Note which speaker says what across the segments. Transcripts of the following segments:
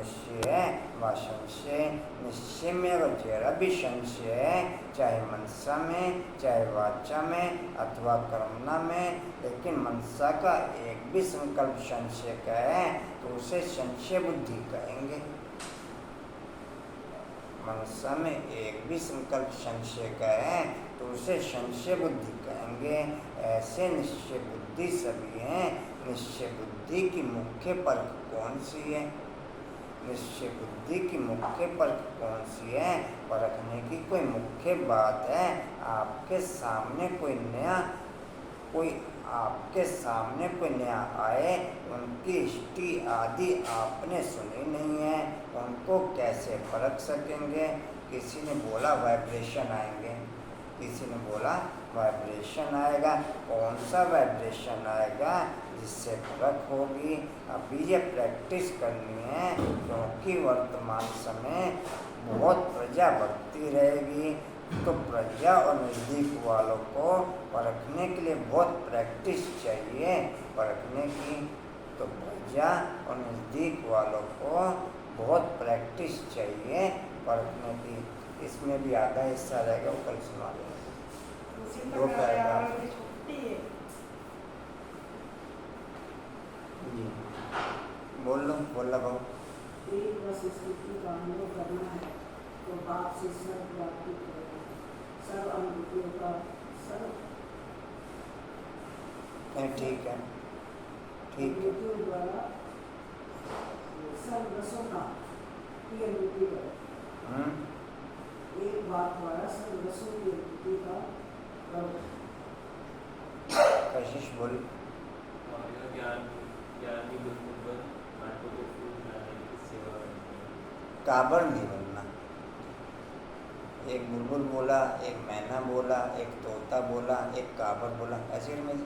Speaker 1: अनिश्चय है व संशय। निश्चय में अगर जरा भी संशय है, चाहे मनसा में, चाहे वाचा में अथवा कर्मणा में, लेकिन मनसा का एक भी संकल्प संशय का है तो उसे संशय बुद्धि कहेंगे। मनसा में एक भी संकल्प संशय का है तो उसे संशय बुद्धि कहेंगे। ऐसे निश्चय बुद्धि सभी हैं। निश्चय बुद्धि की मुख्य परख कौन सी है? निश्चय बुद्धि की मुख्य परख कौन सी है? परखने की कोई मुख्य बात है? आपके सामने कोई नया आए, उनकी हिस्ट्री आदि आपने सुनी नहीं है, उनको कैसे परख सकेंगे? किसी ने बोला वाइब्रेशन आएंगे, किसी ने बोला वाइब्रेशन आएगा, कौन सा वाइब्रेशन आएगा जिससे परख होगी? अभी ये प्रैक्टिस करनी है, क्योंकि वर्तमान समय बहुत प्रजा बढ़ती रहेगी, तो प्रजा और नज़दीक वालों को परखने के लिए बहुत प्रैक्टिस चाहिए। परखने की तो प्रजा और नज़दीक वालों को बहुत प्रैक्टिस चाहिए परखने की। इसमें भी आधा हिस्सा रहेगा, वो कल सुना देंगे। वो कहेगा जी, बोल लो, बोल लो भाऊ।
Speaker 2: स्थिति का अनुभव करना है तो बाप से सर्व प्राप्ति करेगा, सर्व अनुभूतियों का सर्व
Speaker 1: ठीक है, ठीक है।
Speaker 2: अनुभूतियों द्वारा सर्व रसों का की अनुभूति करो। एक बात द्वारा सर्व रसों की अनुभूति का करो।
Speaker 1: कशिश बोल। काबर नहीं बनना। एक बुलबुल बोला, एक मैना बोला, एक तोता बोला, एक काबर बोला, ऐसे में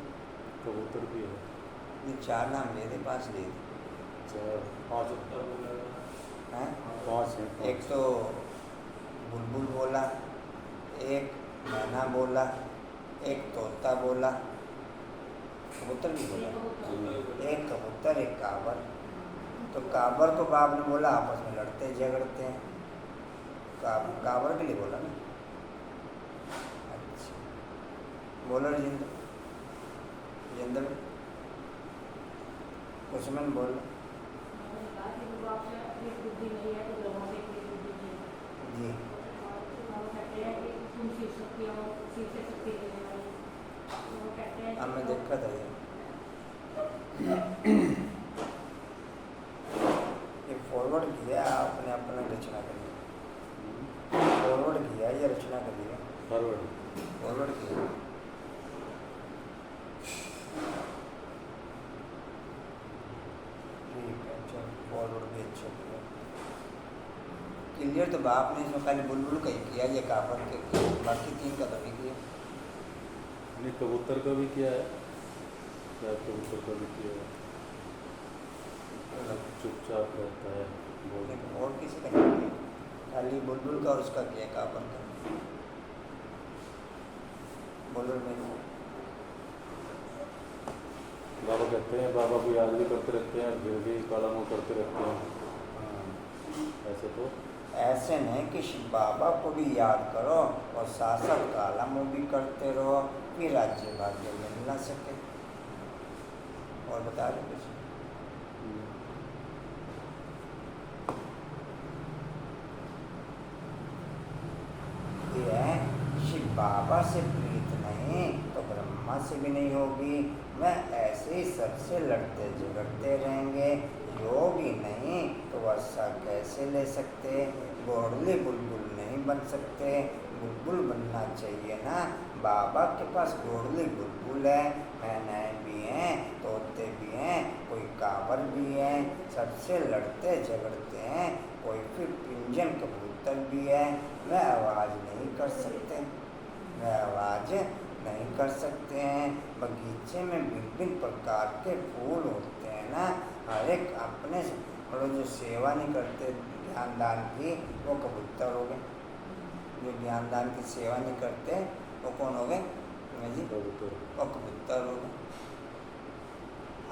Speaker 3: कबूतर भी है।
Speaker 1: ये 4 नाम ले दे, 5 ले दे।
Speaker 3: 5
Speaker 1: हैं?
Speaker 3: 5 है।
Speaker 1: एक तो बुलबुल बोला, एक मैना बोला, एक तोता बोला, कबूतर भी बोला, एक कबूतर, एक काबर। तो काबर को बाप ने बोला आपस में लड़ते झगड़ते हैं, काबर के लिए बोला ना। अच्छा, बोलो राजेंद्र, राजेंद्र उसमें बोल। जी, हमने देखा था ये फॉरवर्ड किया आपने, अपना रचना कर लिया। फॉरवर्ड किया, ये रचना कर लिया। फॉरवर्ड किया। ठीक है, चलो फॉरवर्ड भी अच्छा किया। क्लियर तो बाप ने इसमें खाली बुलबुल का ही किया, ये काबर के किया, बाकी 3 का तो नहीं किया।
Speaker 3: नहीं, कबूतर का भी किया है, क्या कबूतर का भी किया है, चुपचाप रहता है बोलने का।
Speaker 1: और किसी का नहीं किया, खाली बुलबुल का और उसका किया, काबर का। बुलबुल में
Speaker 3: बाबा कहते हैं, बाबा को याद भी करते रहते हैं, फिर भी काला मुँह करते रहते हैं। ऐसे तो
Speaker 1: ऐसे नहीं कि शिव बाबा को भी याद करो और साथ साथ काला मुँह भी करते रहो, फिर राज्य भाग्य मिल ना सके। और बता रहे कुछ? ये शिव बाबा से प्रीत नहीं तो ब्रह्मा से भी नहीं होगी। वह ऐसे ही सबसे लड़ते झगड़ते रहेंगे, योगी नहीं तो वर्षा कैसे ले सकते? घोड़ले बुलबुल नहीं बन सकते, बुलबुल बनना चाहिए ना। बाबा के पास घोड़ले बुलबुल है, मैनाएँ भी हैं, तोते भी हैं, कोई काबर भी हैं, सबसे लड़ते झगड़ते हैं। कोई फिर पिंजन कबूतर भी है, वह आवाज़ नहीं कर सकते, वह आवाज़ नहीं कर सकते हैं। बगीचे में भिन्न प्रकार के फूल होते हैं ना, हर एक अपने मतलब जो सेवा नहीं करते ज्ञान दान की, वो कबूतर हो गए। जो ज्ञान दान की सेवा नहीं करते वो कौन हो गए जी?
Speaker 3: कबूतर।
Speaker 1: वो कबूतर हो गए।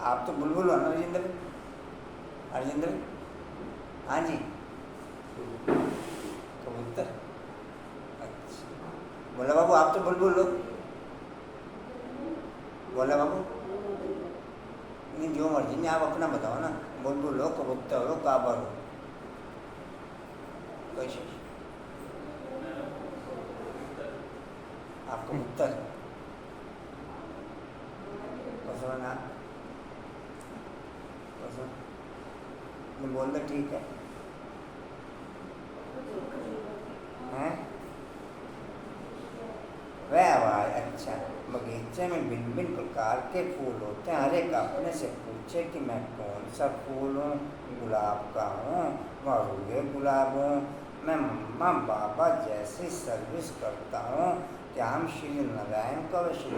Speaker 1: आप तो बुलबुल हो ना राजेंद्र? राजेंद्र हाँ जी, कबूतर। अच्छा, बोला बाबू आप तो बोलो। बोला बाबू नहीं, जो मर्जी नहीं, आप अपना बताओ ना। बोलो कबूतर हो काबर हो, कैसे आप कबूतर पसंद ना पसंद नहीं बोल दो, ठीक है हैं। वह भाई अच्छा, बगीचे में भिन्न भिन्न प्रकार के फूल होते हैं, हर एक अपने से पूछे कि मैं कौन सा फूल हूँ। गुलाब का हूँ, वह रूहे गुलाब हूँ। मैं मम्मा बाबा जैसी सर्विस करता हूँ, क्या हम श्री नारायण का व श्री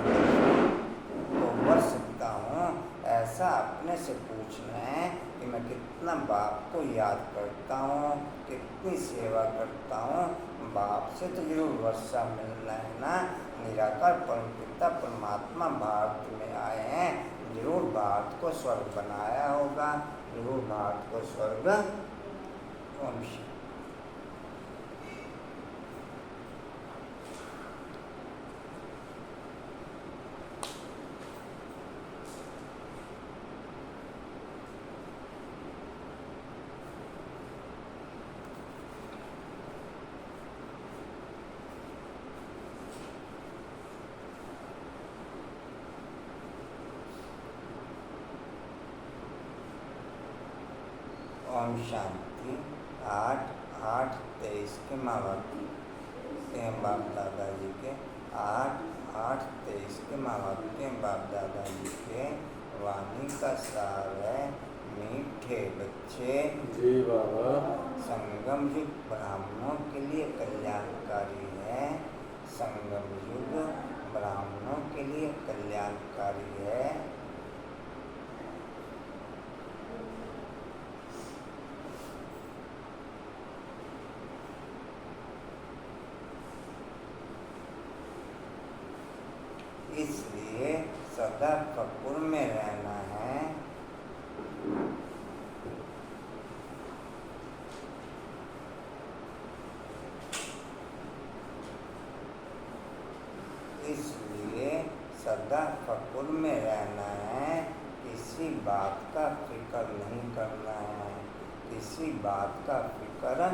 Speaker 1: को वर सकता हूँ। ऐसा अपने से पूछना है कि मैं कितना बाप को याद करता हूँ, कितनी सेवा करता हूँ। बाप से तो जरूर वर्षा मिलना है ना। निराकार परमपिता परमात्मा भारत में आए हैं, जरूर भारत को स्वर्ग बनाया होगा, जरूर भारत को स्वर्ग। ओम शांति। ओम शांति। 8/8/23 के माँ बाप के बाप दादाजी के 8/8/23 के माँ बाप के बाप दादाजी के वाणी का सार है। मीठे बच्चे
Speaker 3: जी बाबा।
Speaker 1: संगम युग ब्राह्मणों के लिए कल्याणकारी है। संगम युग ब्राह्मणों के लिए कल्याणकारी है। इसलिए सदा कपूर में रहना है। इसलिए सदा कपूर में रहना है। किसी बात का फिक्र नहीं करना है, किसी बात का फिक्र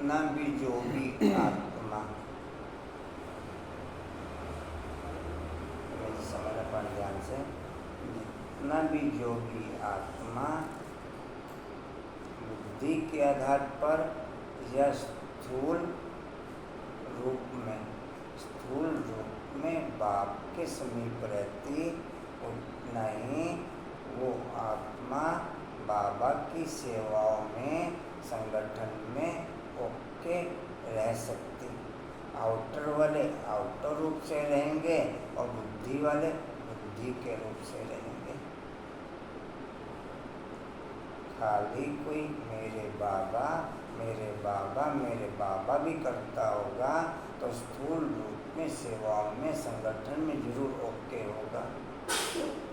Speaker 1: जितना भी जो भी आत्मा समझना पड़ ध्यान से, जितना भी जो भी आत्मा बुद्धि के आधार पर या स्थूल रूप में बाप के समीप रहती, उतना ही वो आत्मा बाबा की सेवाओं में संगठन में ओके रह सकती। आउटर वाले आउटर रूप से रहेंगे और बुद्धि वाले बुद्धि के रूप से रहेंगे। खाली कोई मेरे बाबा मेरे बाबा मेरे बाबा भी करता होगा तो स्थूल रूप में सेवाओं में संगठन में जरूर ओके होगा।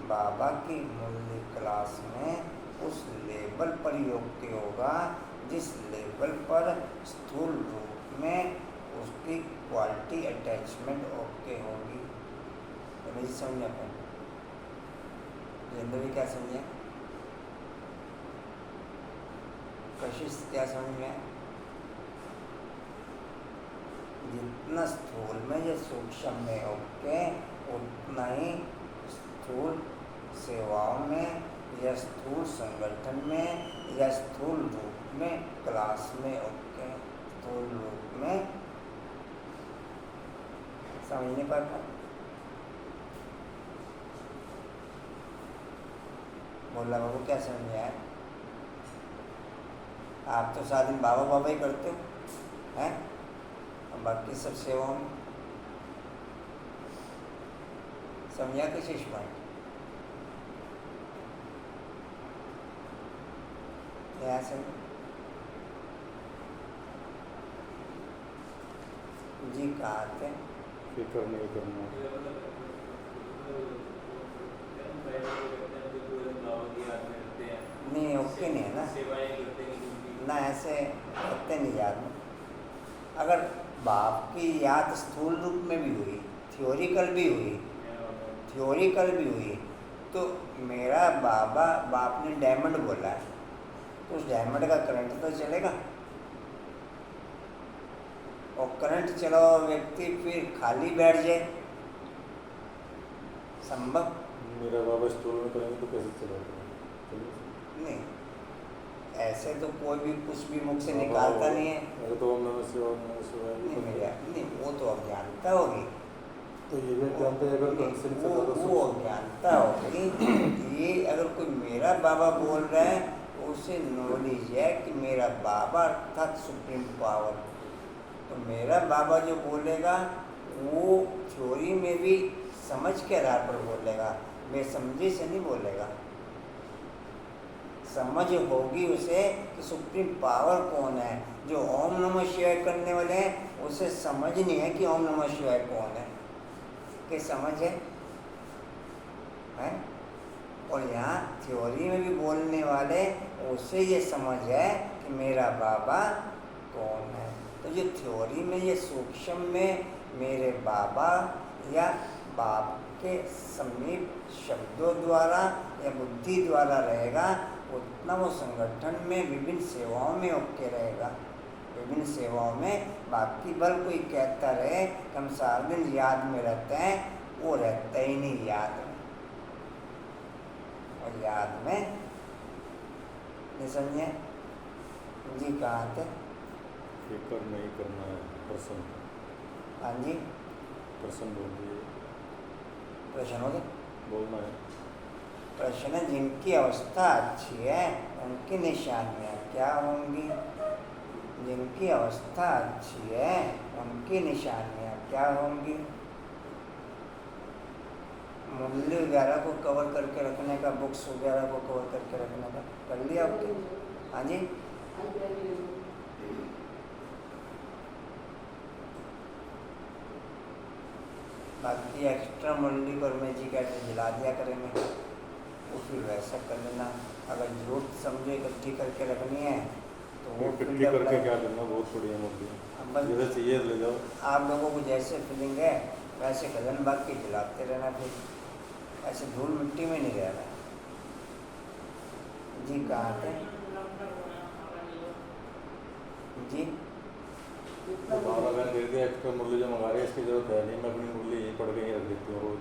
Speaker 1: बाबा की मूल्य क्लास में उस लेवल पर ही ओके होगा जिस लेवल पर स्थूल रूप में उसकी क्वालिटी अटैचमेंट ओके होगी। तो मुझे समझ आता है भी क्या समझे, कशिश क्या समझ में? जितना स्थूल में या सूक्ष्म में ओके, उतना ही स्थूल सेवाओं में या स्थूल संगठन में या स्थूल रूप में क्लास में ओके। स्थूल रूप में समझ नहीं पाता। बोला बाबू क्या समझ में आया? आप तो सारा दिन बाबा बाबा ही करते हो हैं, और बाकी सब सेवाओं में समझा कि शिष्य यहाँ से जी कहाँ थे?
Speaker 3: फिक्र नहीं करना।
Speaker 1: नहीं ओके नहीं है ना, ना ऐसे करते नहीं याद में। अगर बाप की याद स्थूल रूप में भी हुई, थ्योरिकल भी हुई, तो मेरा बाप ने डायमंड बोला है, तो उस डायमंड का करंट तो चलेगा, और करंट चला हुआ व्यक्ति फिर खाली बैठ जाए, संभव
Speaker 3: मेरा बाबा स्टोर में करेंगे तो कैसे चलेगा?
Speaker 1: नहीं। ऐसे तो कोई भी कुछ भी मुख से निकालता नहीं है।
Speaker 3: अरे तो ओम नमः शिवाय, ओम नमः शिवाय
Speaker 1: नहीं भैया, नहीं वो तो अज्ञानता होगी।
Speaker 3: तो ये भी जानते हैं अगर कंसेंट से
Speaker 1: वो अज्ञानता होगी। ये अगर कोई मेरा बाबा बोल रहा है तो उसे नॉलेज है कि मेरा बाबा अर्थात सुप्रीम पावर, तो मेरा बाबा जो बोलेगा वो थ्योरी में भी समझ के आधार पर बोलेगा, बेसमझी से नहीं बोलेगा। समझ होगी उसे कि सुप्रीम पावर कौन है। जो ओम नमः शिवाय करने वाले हैं उसे समझ नहीं है कि ओम नमः शिवाय कौन है, कि समझ है? और यहाँ थ्योरी में भी बोलने वाले उसे ये समझ है कि मेरा बाबा कौन है। तो जो थ्योरी में ये सूक्ष्म में मेरे बाबा या बाप के समीप शब्दों द्वारा या बुद्धि द्वारा रहेगा, उतना वो संगठन में विभिन्न सेवाओं में ओके रहेगा। विभिन्न सेवाओं में बाकी बल कोई कहता रहे कि हम सारा दिन याद में रहते हैं, वो रहता ही नहीं याद में, और याद में नहीं समझे जी। कहाँ थे?
Speaker 3: फिक्र नहीं करना है, प्रसन्न।
Speaker 1: हाँ जी,
Speaker 3: प्रसन्न बोल दिए,
Speaker 1: प्रश्न हो गए?
Speaker 3: बोलना है।
Speaker 1: प्रश्न जिनकी अवस्था अच्छी है उनकी निशानियाँ क्या होंगी? जिनकी अवस्था अच्छी है उनकी निशानियाँ क्या होंगी? मूल्य वगैरह को कवर करके रखने का, बुक्स वगैरह को कवर करके रखने का कर लिया आपके? हाँ जी, बाकी एक्स्ट्रा मूल्य पर मैं जी कहते जिला दिया करेंगे, वो फिर वैसा कर लेना। अगर जरूरत समझो इकट्ठी करके रखनी है तो वो
Speaker 3: इकट्ठी करके क्या करना, बहुत बढ़िया मूर्ति जैसे चाहिए ले जाओ।
Speaker 1: आप लोगों को जैसे फीलिंग है वैसे कर लेना, बाकी जलाते रहना, फिर ऐसे धूल मिट्टी में नहीं रहना जी। कहाँ थे जी?
Speaker 3: तो बाबा बहन दे दिया एक्स्ट्रा मूल्य जो मंगा रहे हैं इसकी जरूरत है नहीं, मैं अपनी मूल्य यहीं पढ़ के ही रख देती हूँ रोज।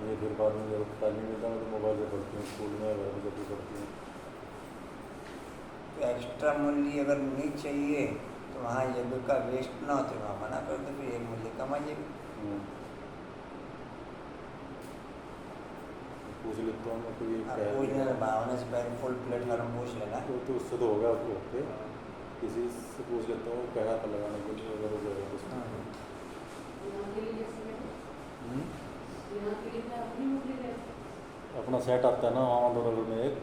Speaker 3: ये फिर बाद में जरूरत टाइम नहीं मिलता, मैं तो मोबाइल से पढ़ती हूँ, स्कूल में घर में जब भी पढ़ती हूँ।
Speaker 1: तो एक्स्ट्रा मूल्य अगर नहीं चाहिए तो वहाँ यज्ञ का वेस्ट ना हो तो वहाँ मना कर दो, फिर एक मूल्य कमाइए।
Speaker 3: पूछ लेता हूँ मैं, कोई
Speaker 1: पूछ लेना, भावना से पहले फुल प्लेटफॉर्म पूछ लेना।
Speaker 3: तो उससे तो होगा आपको ओके, किसी से पूछ लेता हूँ कह रहा था लगाने के लिए अगर हो जाएगा कुछ। अपना सेट आता है ना वहाँ दोनों में एक,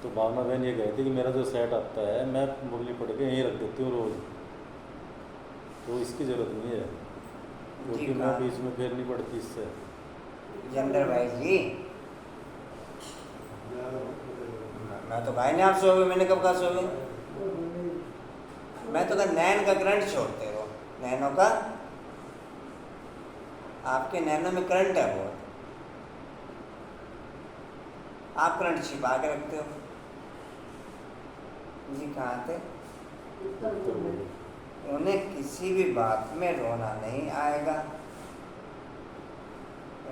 Speaker 3: तो भावना बहन ये कहती कि मेरा जो सेट आता है मैं मुरली पढ़ के यहीं रख देती हूँ रोज, तो इसकी ज़रूरत नहीं है क्योंकि मैं बीच में फिर नहीं पढ़ती इससे।
Speaker 1: जंदर भाई जी, मैं तो भाई ने आप सोए, मैंने कब कहा सोए? मैं तो कहा नैन का करंट छोड़ते रहो, नैनों का, आपके नैनों में करंट है बहुत, आप करंट छिपा के रखते हो जी। कहाँ थे? उन्हें किसी भी बात में रोना नहीं आएगा,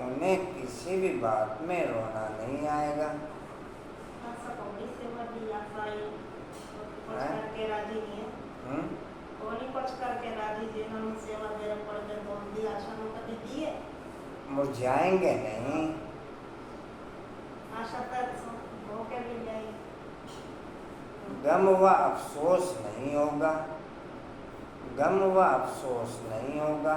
Speaker 1: उन्हें किसी भी बात में रोना नहीं आएगा। मुरझाएंगे नहीं, गम व अफसोस नहीं होगा, गम व अफसोस नहीं होगा।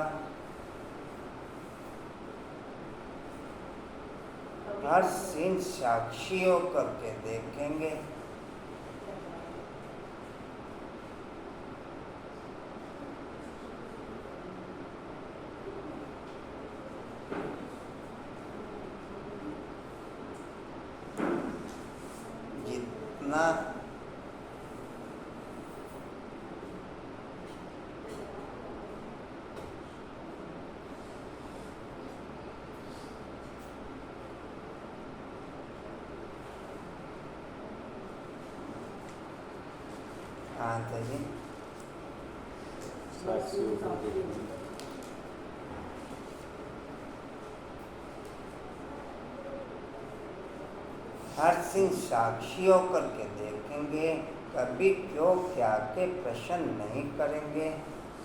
Speaker 1: हर सीन साक्षी होकर के देखेंगे। जितना जी
Speaker 3: साक्षियों को देखना।
Speaker 1: हर सिंह साक्षी होकर के देखेंगे, कभी क्यों क्या के प्रश्न नहीं करेंगे,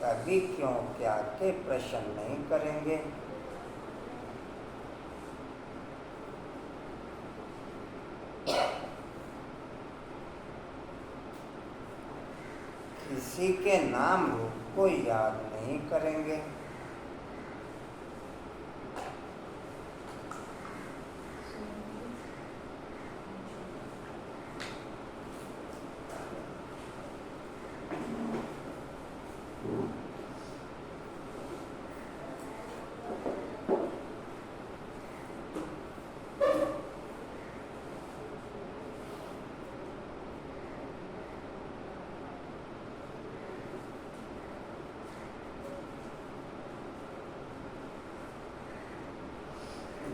Speaker 1: कभी क्यों क्या के प्रश्न नहीं करेंगे। किसी के नाम रूप को याद नहीं करेंगे।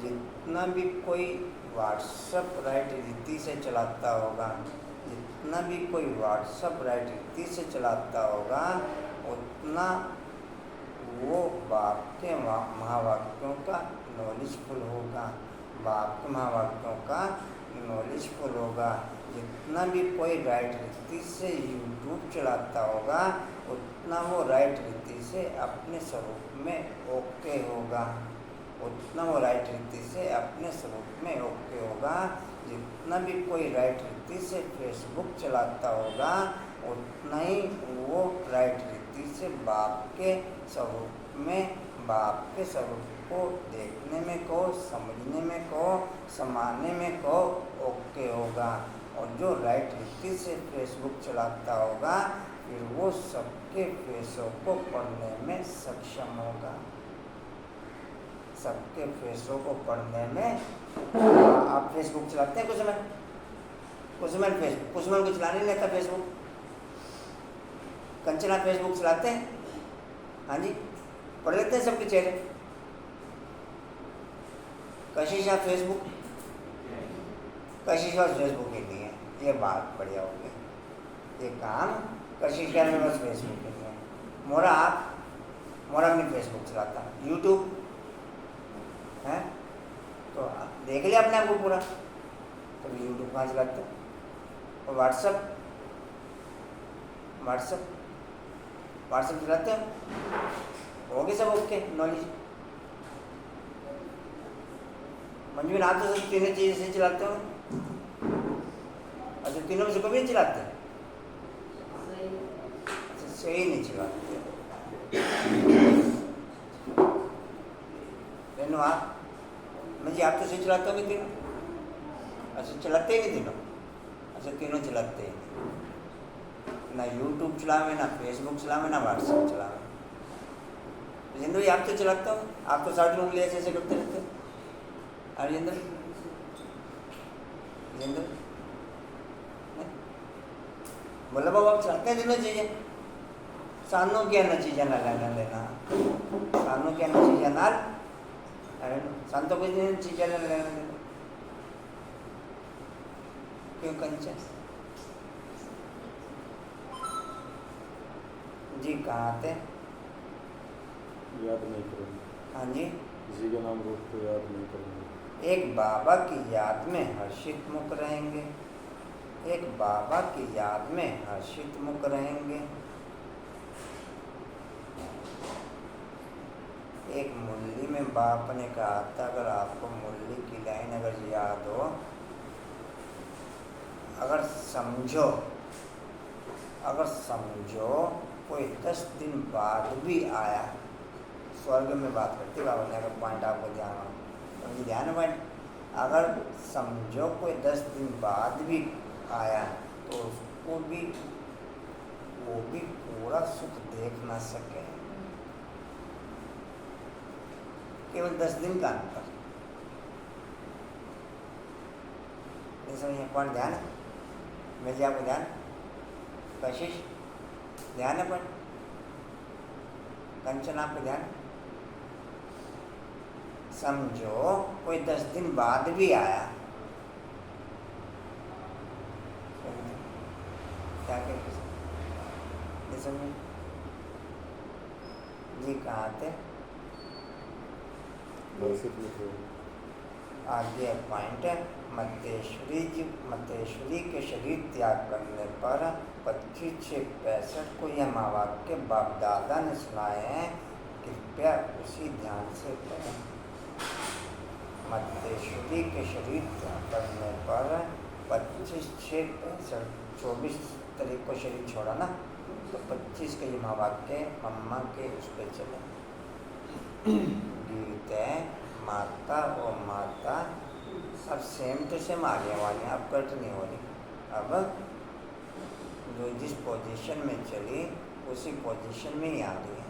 Speaker 1: जितना भी कोई व्हाट्सएप राइट रीति से चलाता होगा, जितना भी कोई व्हाट्सएप राइट रीति से चलाता होगा, उतना वो बाप के महावाक्यों का नॉलेजफुल होगा, बाप के महावाक्यों का नॉलेजफुल होगा। जितना भी कोई राइट रीति से यूट्यूब चलाता होगा, उतना वो राइट रीति से अपने स्वरूप में ओके होगा, उतना वो राइट रीति से अपने स्वरूप में ओके होगा। जितना भी कोई राइट रीति से फेसबुक चलाता होगा, उतना ही वो राइट रीति से बाप के स्वरूप में, बाप के स्वरूप को देखने में को, समझने में को, समाने में को ओके होगा। और जो राइट रीति से फेसबुक चलाता होगा, फिर वो सबके फेसों को पढ़ने में सक्षम होगा, सबके फेसों को पढ़ने में। आप फेसबुक चलाते हैं कुछ समय फेसबुक, कुछ समय को चलाने नहीं आता फेसबुक। कंचना फेसबुक चलाते हैं? हाँ जी, पढ़ लेते हैं सबके चेहरे। कशिशा फेसबुक, कशिशा फेसबुक ही नहीं है, ये बात बढ़िया हो गई। ये काम कशिशा में बस फेसबुक नहीं है। मोरा नहीं फेसबुक चलाता, यूट्यूब है तो देख लिया अपने आप को पूरा, तो यूट्यूब कहाँ चलाते हैं। और व्हाट्सएप चलाते हैं, होगी सब ओके नॉलेज। मंजूर आप तो सब तीनों चीज़ें से चलाते हो, अच्छा तीनों में से कभी नहीं चलाते? अच्छा सही नहीं चलाते। आप जी आप तो सही चलाते होंगे तीनों? अच्छा चलाते ही नहीं तीनों? अच्छा तीनों चलाते ही नहीं, ना यूट्यूब चलावे, ना फेसबुक चलावे, ना व्हाट्सएप चलावे। जिंदू भाई आप तो चलाते हो, आप तो साथ में उंगली ऐसे करते रहते हो। अरे जिंदू बोला बाबू आप चलाते हैं तीनों चीज़ें? सानों क्या न चीज़ें ना लेना देना, सानों क्या न चीज़ें ना, अरे संतों को चीज़ें न लेना देना। क्यों कंचन जी कहाँ थे?
Speaker 3: याद नहीं करेंगे।
Speaker 1: हाँ जी,
Speaker 3: किसी का नाम रूप को याद नहीं करेंगे।
Speaker 1: एक बाबा की याद में हर्षित मुख रहेंगे, एक बाबा की याद में हर्षित मुख रहेंगे। एक मुरली में बाप ने कहा था, अगर आपको मुरली की लाइन अगर याद हो, अगर समझो कोई 10 दिन बाद भी आया, स्वर्ग में बात करती बाबा ने, अगर पॉइंट आपको ध्यान हो तो मुझे ध्यान है पॉइंट। अगर समझो कोई 10 दिन बाद भी आया तो उसको भी, वो भी पूरा सुख देख ना सके, केवल 10 दिन का अंतर। ये समझिए पॉइंट ध्यान है। मेरे आपको ध्यान, कशिश ध्यान है, पर कंचन आपको ध्यान। समझो कोई 10 दिन बाद भी आया, क्या कहते समझे जी, कहाँ थे आगे पॉइंट है। मतेश्वरी के शरीर त्याग करने पर 25/6/65 को यह महावाक्य बाप दादा ने सुनाए हैं, कृपया उसी ध्यान से पढ़ें। मतेश्वरी के शरीर त्याग करने पर 25/6/65 24 तारीख को शरीर छोड़ा ना, तो 25 का ये महावाक्य मम्मा के उस पर चले। गीत है माता और माता, अब सेम टू सेम आगे वाली, अब कट नहीं हो रही। अब जो जिस पोजीशन में चली उसी पोजीशन में ही आ गई है।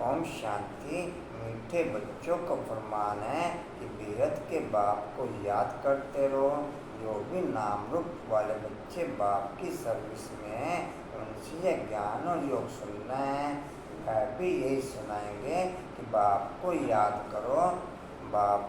Speaker 1: ओम शांति। मीठे बच्चों का फरमान है कि बेहद के बाप को याद करते रहो। जो भी नाम रूप वाले बच्चे बाप की सर्विस में हैं, उनसे यह ज्ञान और योग सुनना है। वह भी यही सुनाएंगे कि बाप को याद करो, बाप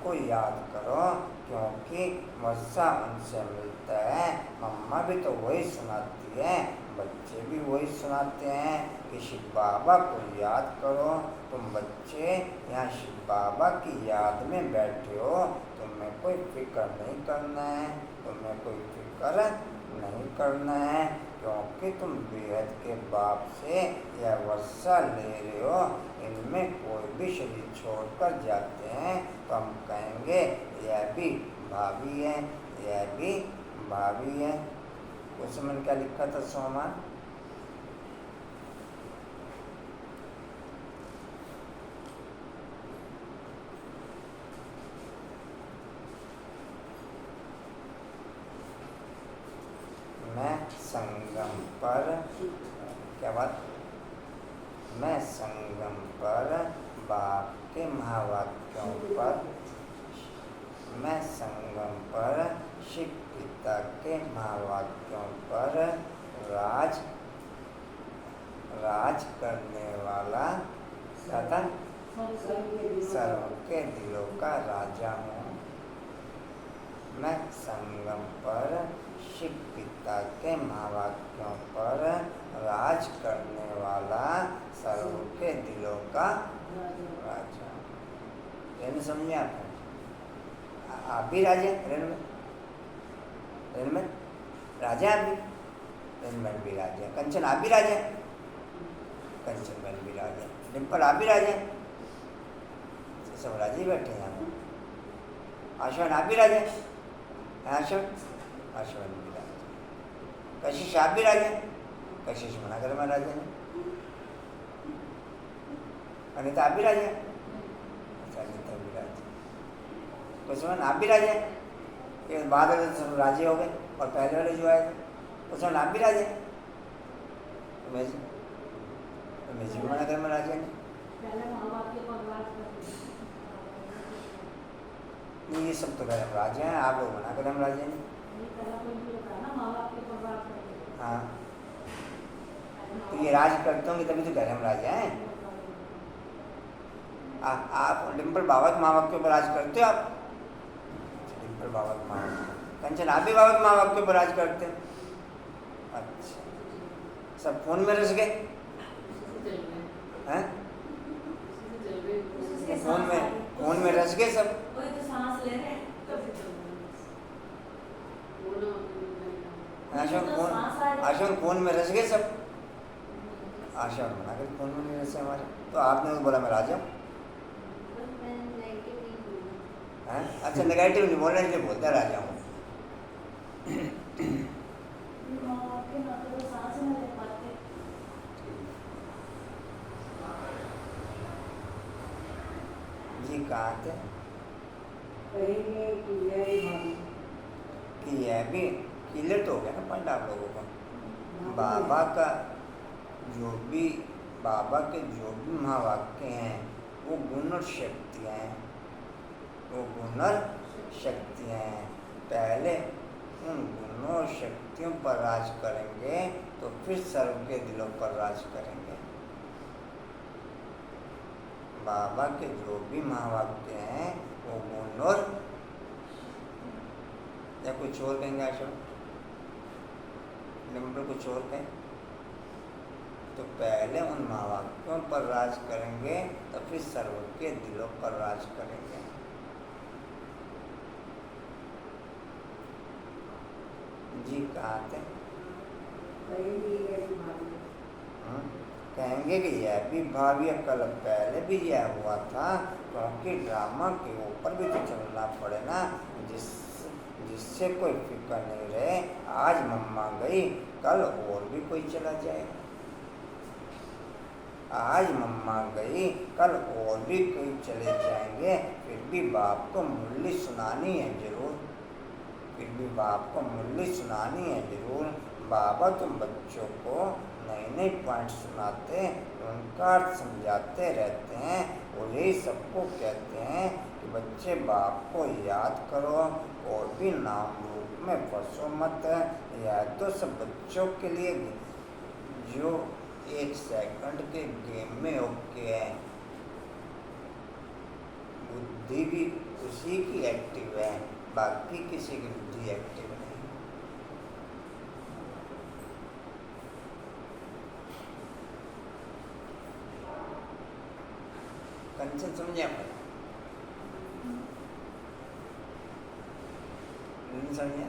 Speaker 1: को याद करो, क्योंकि वर्षा उनसे मिलता है। मम्मा भी तो वही सुनाती है, बच्चे भी वही सुनाते हैं कि शिव बाबा को याद करो। तुम बच्चे यहाँ शिव बाबा की याद में बैठे हो, तुम्हें कोई फिक्र नहीं करना है, तुम्हें कोई फिक्र नहीं करना है, क्योंकि तुम बेहद के बाप से यह वर्षा ले रहे हो। इनमें कोई भी शरीर छोड़कर जाते हैं तो हम कहेंगे यह भी भाभी है, यह भी भाभी है। उसमें क्या लिखा था सोमवार? मैं संगम पर, क्या बात, मैं संगम पर बाप के महावाक्यों पर, मैं संगम पर शिव पिता के महावाक्यों पर राज करने वाला सदा सर्व के दिलों का राजा हूँ। मैं संगम पर शिव पिता के महावाक्यों पर राज करने वाला सर्व के दिलों का राजा। रेणु समझे आप भी राजा रेणु में राजा, आप भी रेणु में भी राजा, कंचन आप भी राजा, कंचन में भी राजा, डिम्पल आप भी राजा, सब राजे बैठे हैं। आश्वन आप भी राजा, आश्वन भी राजा, कशिश आप भी राजा, कशिश मनागर में राजा है, अनिता आप भी राजा, अनिता भी राजा, कुसुमन आप भी राजा, ये बाद में सब राजे हो गए और पहले वाले जो आए थे कुसुमन आप भी राजा, मैं जी मनागर में राजा नहीं। ये सब तो गरम राजा हैं, आप लोग मना गरम राजा नहीं। हाँ, तो ये राज करते होंगे तभी तो गरम राजा हैं। आप डिम्पल बाबा के माँ बाप के ऊपर राज करते हो आप? डिम्पल बाबा के माँ बाप, कंचन आप भी बाबा के माँ बाप के ऊपर राज करते हो? अच्छा, सब फोन में रस गए हैं? फोन में रस गए सब। आश्रम फोन में रस गए सब। आश्रम बना कर फोन में नहीं रसे हमारे, तो आपने तो बोला मैं राजा हूँ। अच्छा, नेगेटिव नहीं बोलना, इसलिए बोलता है राजा हूँ। जी कहाँ थे कि यह भी क्लियर तो हो गया ना पॉइंट आप लोगों का। बाबा का जो भी, बाबा के जो भी महावाक्य हैं वो गुण और शक्तियाँ हैं, वो गुण और शक्तियाँ हैं। पहले उन गुणों और शक्तियों पर राज करेंगे तो फिर सर्व के दिलों पर राज करेंगे। बाबा के जो भी महावाक्य हैं वो गुण और या कुछ और कहेंगे आश्रम नंबर कुछ और कहें तो पहले उन महावाक्यों पर राज करेंगे तो फिर सर्व के दिलों पर राज करेंगे। जी कहा थे कहेंगे कि यह भी भावी कल पहले भी यह हुआ था क्योंकि ड्रामा के ऊपर भी तो चलना पड़े ना जिससे कोई फिक्र नहीं रहे। आज मम्मा गई कल और भी कोई चला जाएगा। आज मम्मा गई कल और भी कोई चले जाएंगे। फिर भी बाप को मुरली सुनानी है जरूर। फिर भी बाप को मुरली सुनानी है जरूर। बाबा तुम बच्चों को नए नए पॉइंट सुनाते उनका अर्थ समझाते रहते हैं और यही सबको कहते हैं कि बच्चे बाप को याद करो और भी नाम रूप में फंसो मत। यह तो सब बच्चों के लिए जो 1 सेकंड के गेम में ओके है। बुद्धि भी उसी की एक्टिव है, बाकी किसी की बुद्धि एक्टिव नहीं। कंसेप्ट समझे आप? नहीं समझे?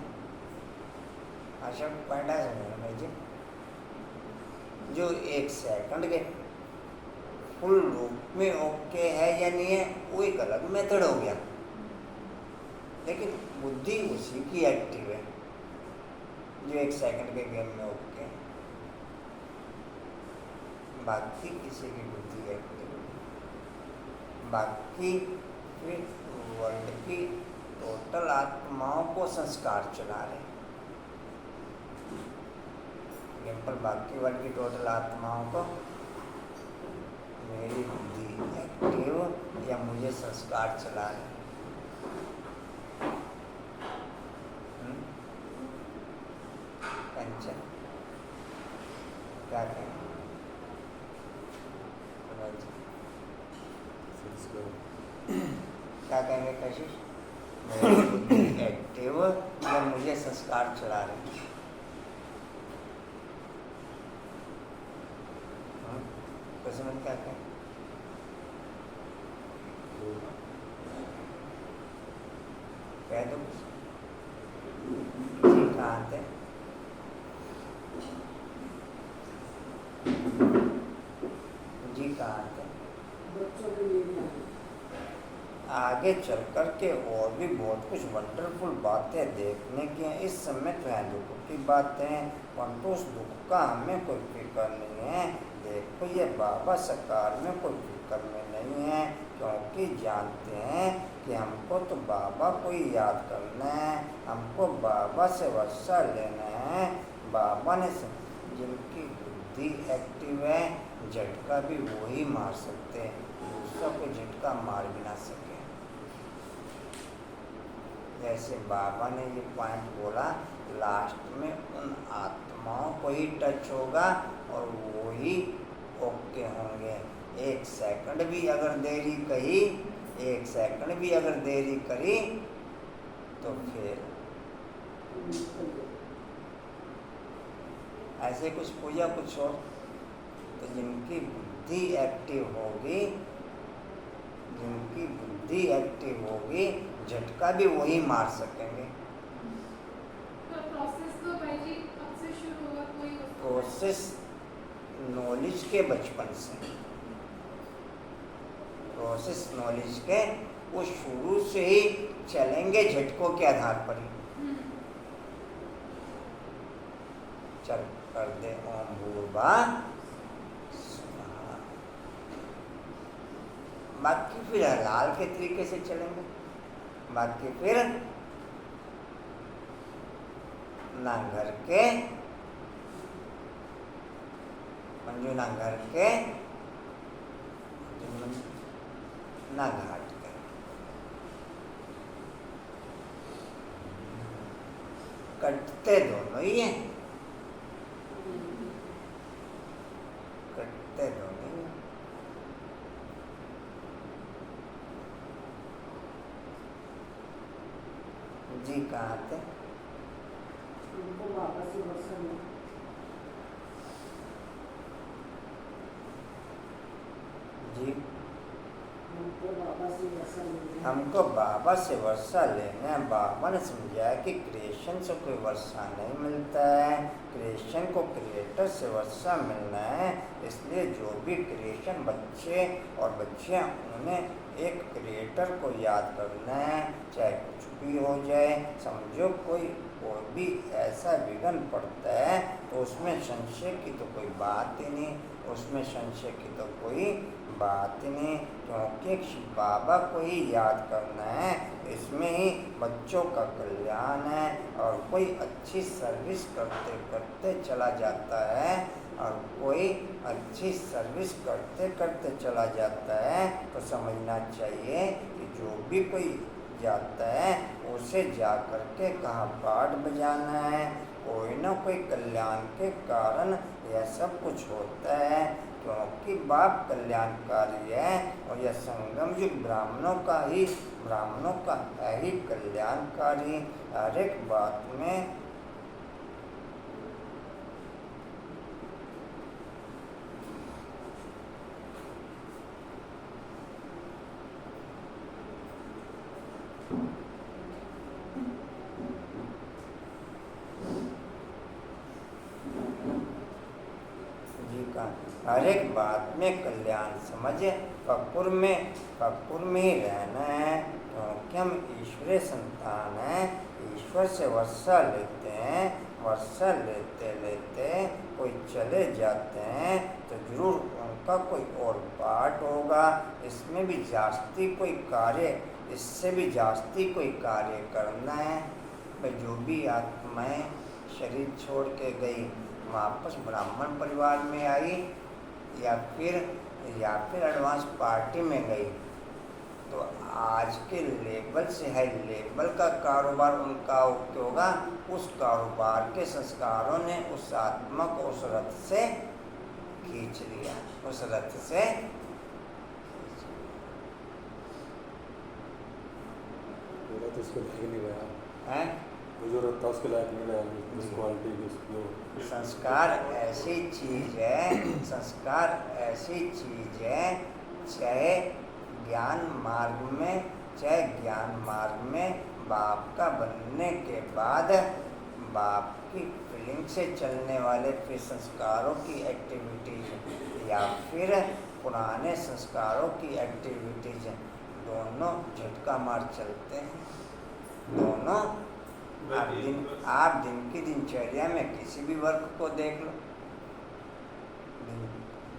Speaker 1: आशा पॉइंट आया समझ जी। जो 1 सेकंड के फुल रूप में ओके है या नहीं है वो एक अलग मेथड हो गया, लेकिन बुद्धि उसी की एक्टिव है जो 1 सेकंड के गेम में ओके। बाकी किसी की बुद्धि एक्टिव है। बाकी फिर वर्ल्ड की टोटल आत्माओं को संस्कार चला रहे। पर बाकी वर्ल्ड की टोटल आत्माओं को मेरी बुद्धि एक्टिव या मुझे संस्कार चला रहे। कंचन क्या कहें? क्या कहेंगे कशिश? मेरी बुद्धि एक्टिव या मुझे संस्कार चला रहे? समझ क्या कहें? कह दो जी कहाँ थे? जी कहाँ थे? आगे चल कर के और भी बहुत कुछ वंडरफुल बातें देखने की हैं। इस समय तो है दुख की बातें, परंतु उस दुख का हमें कोई फिक्र नहीं है। देखो ये बाबा सरकार में कोई फिक्र में नहीं है, क्योंकि जानते हैं कि हमको तो बाबा को ही याद करना है, हमको बाबा से वर्षा लेना है। बाबा ने जिनकी बुद्धि एक्टिव है झटका भी वही मार सकते हैं, दूसरा को झटका मार भी ना सके। जैसे बाबा ने ये पॉइंट बोला, लास्ट में उन आत्माओं को ही टच होगा और वो ही ओके होंगे। 1 सेकंड भी अगर देरी कही, 1 सेकंड भी अगर देरी करी तो फिर ऐसे कुछ पूजा कुछ हो। तो जिनकी बुद्धि एक्टिव होगी, जिनकी बुद्धि एक्टिव होगी झटका भी वही मार सकेंगे। प्रोसेस नॉलेज के बचपन से, प्रोसेस नॉलेज के वो शुरू से ही चलेंगे झटकों के आधार पर ही। चल कर दे ओम भूर्भुवः स्वः। बाकी फिर हलाल के तरीके से चलेंगे। बाकी फिर ना घर के मंजू, ना घर के ना घाट के। कटते दोनों ही हैं, कटते दोनों ही हैं। जी कहाँ थे?
Speaker 2: उनको वापस ही वर्षा में
Speaker 1: जी
Speaker 2: हमको बाबा से वर्षा मिली।
Speaker 1: हमको बाबा से वर्षा लेना है। बाबा ने समझाया कि क्रिएशन से कोई वर्षा नहीं मिलता है, क्रिएशन को क्रिएटर से वर्षा मिलना है। इसलिए जो भी क्रिएशन बच्चे और बच्चियाँ, उन्हें एक क्रिएटर को याद करना है, चाहे कुछ भी हो जाए। समझो कोई और भी ऐसा विघ्न पड़ता है तो उसमें संशय की तो कोई बात ही नहीं, उसमें संशय की तो कोई बात ही नहीं, क्योंकि बाबा को ही याद करना है। इसमें ही बच्चों का कल्याण है। और कोई अच्छी सर्विस करते करते चला जाता है, और कोई अच्छी सर्विस करते करते चला जाता है तो समझना चाहिए कि जो भी कोई जाता है उसे जा कर के कहाँ पाठ बजाना है। कोई ना कोई कल्याण के कारण यह सब कुछ होता है, क्योंकि बाप कल्याणकारी है। और यह संगम युग ब्राह्मणों का है ही कल्याणकारी। हर एक बात में हर एक बात में कल्याण समझे। कपूर में ही रहना है, क्योंकि हम ईश्वरीय संतान हैं। ईश्वर से वर्षा लेते हैं, वर्षा लेते लेते कोई चले जाते हैं तो जरूर उनका कोई और पाठ होगा। इसमें भी जास्ती कोई कार्य, इससे भी जास्ती कोई कार्य करना है। भाई जो भी आत्माएं शरीर छोड़ के गई, वापस ब्राह्मण परिवार में आई या फिर एडवांस पार्टी में गई, तो आज के लेवल से है लेवल का कारोबार उनका होगा। उस कारोबार के संस्कारों ने उस आत्मा को उस रथ से खींच लिया, उस रथ से
Speaker 3: पूरा तो उसको लायक नहीं रहा
Speaker 1: है।
Speaker 3: वो जो रहता उसके लायक नहीं रहा, उस क्वालिटी की उसको।
Speaker 1: संस्कार ऐसी चीज है, संस्कार ऐसी चीज है, चाहे ज्ञान मार्ग में बाप का बनने के बाद बाप की फीलिंग से चलने वाले फिर संस्कारों की एक्टिविटीज या फिर पुराने संस्कारों की एक्टिविटीज, दोनों झटका मार चलते हैं। दोनों आप दिन की दिनचर्या में किसी भी वर्ग को देख लो,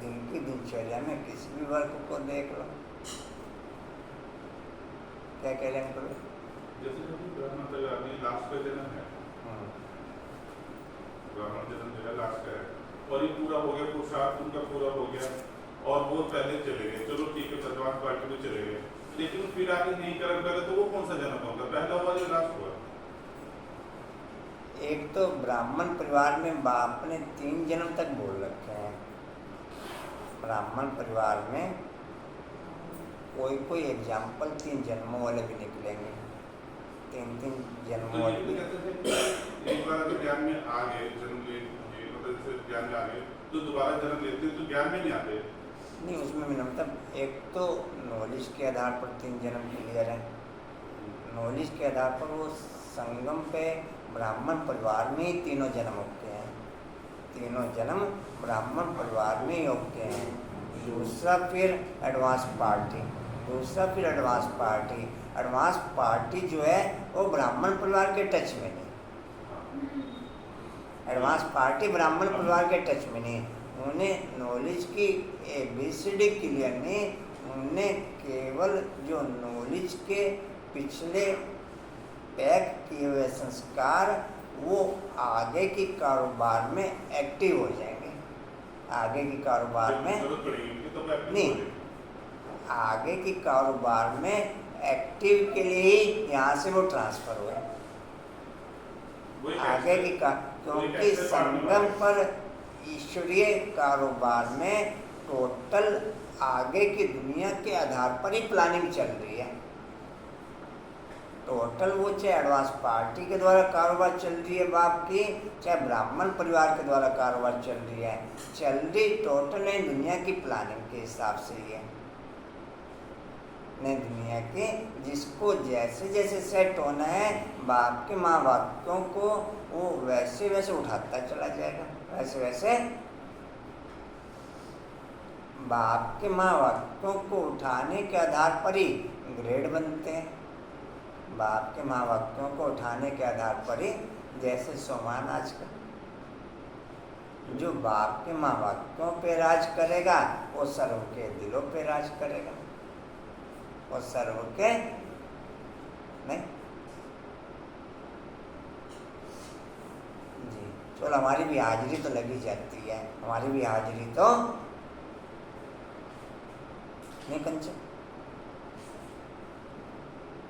Speaker 1: दिन की दिनचर्या में किसी भी वर्ग को देख लो, क्या कह रहे हैं अंकल?
Speaker 4: जैसे ब्राह्मण परिवार में लास्ट का जन्म है, ब्राह्मण जन्म जो है लास्ट का है, और ये पूरा हो गया, पुरुषार्थ उनका पूरा हो गया और वो पहले चले गए, चलो ठीक है सदवान पार्टी में चले गए, लेकिन फिर आगे नहीं कर्म करे तो वो कौन सा जन्म होगा, पहला हुआ या लास्ट हुआ?
Speaker 1: एक तो ब्राह्मण परिवार में बाप ने 3 जन्म तक बोल रखे हैं। ब्राह्मण परिवार में कोई एग्जाम्पल 3 जन्मों वाले भी निकलेंगे, 3 जन्मों वाले भी।
Speaker 4: एक बार अगर ज्ञान में आ गए, जन्म ले मतलब ज्ञान में आ गए तो दोबारा जन्म लेते तो ज्ञान में नहीं आते
Speaker 1: नहीं, उसमें भी मतलब एक तो नॉलेज के आधार पर 3 जन्म क्लियर है। नॉलेज के आधार पर वो संगम पे ब्राह्मण परिवार में ही तीनों जन्म होते हैं, तीनों जन्म ब्राह्मण परिवार में ही होते हैं। दूसरा फिर एडवांस पार्टी जो है वो ब्राह्मण परिवार के टच में नहीं। एडवांस पार्टी ब्राह्मण परिवार के टच में नहीं, उन्हें नॉलेज की ABCD क्लियर नहीं, उन्हें केवल जो नॉलेज के पिछले पैक किए हुए संस्कार वो आगे की कारोबार में एक्टिव हो जाएंगे। आगे की कारोबार में नहीं, आगे की कारोबार में एक्टिव के लिए ही यहाँ से वो ट्रांसफ़र हुए।
Speaker 4: वही
Speaker 1: आगे की का,
Speaker 4: वही
Speaker 1: क्योंकि
Speaker 4: कैसे पार्टनर
Speaker 1: संगम
Speaker 4: है।
Speaker 1: पर ईश्वरीय कारोबार में टोटल आगे की दुनिया के आधार पर ही प्लानिंग चल रही है। टोटल वो चाहे एडवांस पार्टी के द्वारा कारोबार चल रही है बाप की, चाहे ब्राह्मण परिवार के द्वारा कारोबार चल रही टोटल नई दुनिया की प्लानिंग के हिसाब से ही है। नई दुनिया की जिसको जैसे जैसे सेट होना है बाप के माँ वाक्यों को वो वैसे वैसे उठाता चला जाएगा, वैसे वैसे बाप के माँ वाक्यों को उठाने के आधार पर ही ग्रेड बनते हैं। बाप के माँ वाक्यों को उठाने के आधार पर ही, जैसे सोमान आज का जो बाप के माँ वाक्यों पे राज करेगा वो सर्व के दिलों पे राज करेगा, वो सर्व के नहीं जी। चलो हमारी भी हाजिरी तो लगी जाती है, हमारी भी हाजिरी तो नहीं।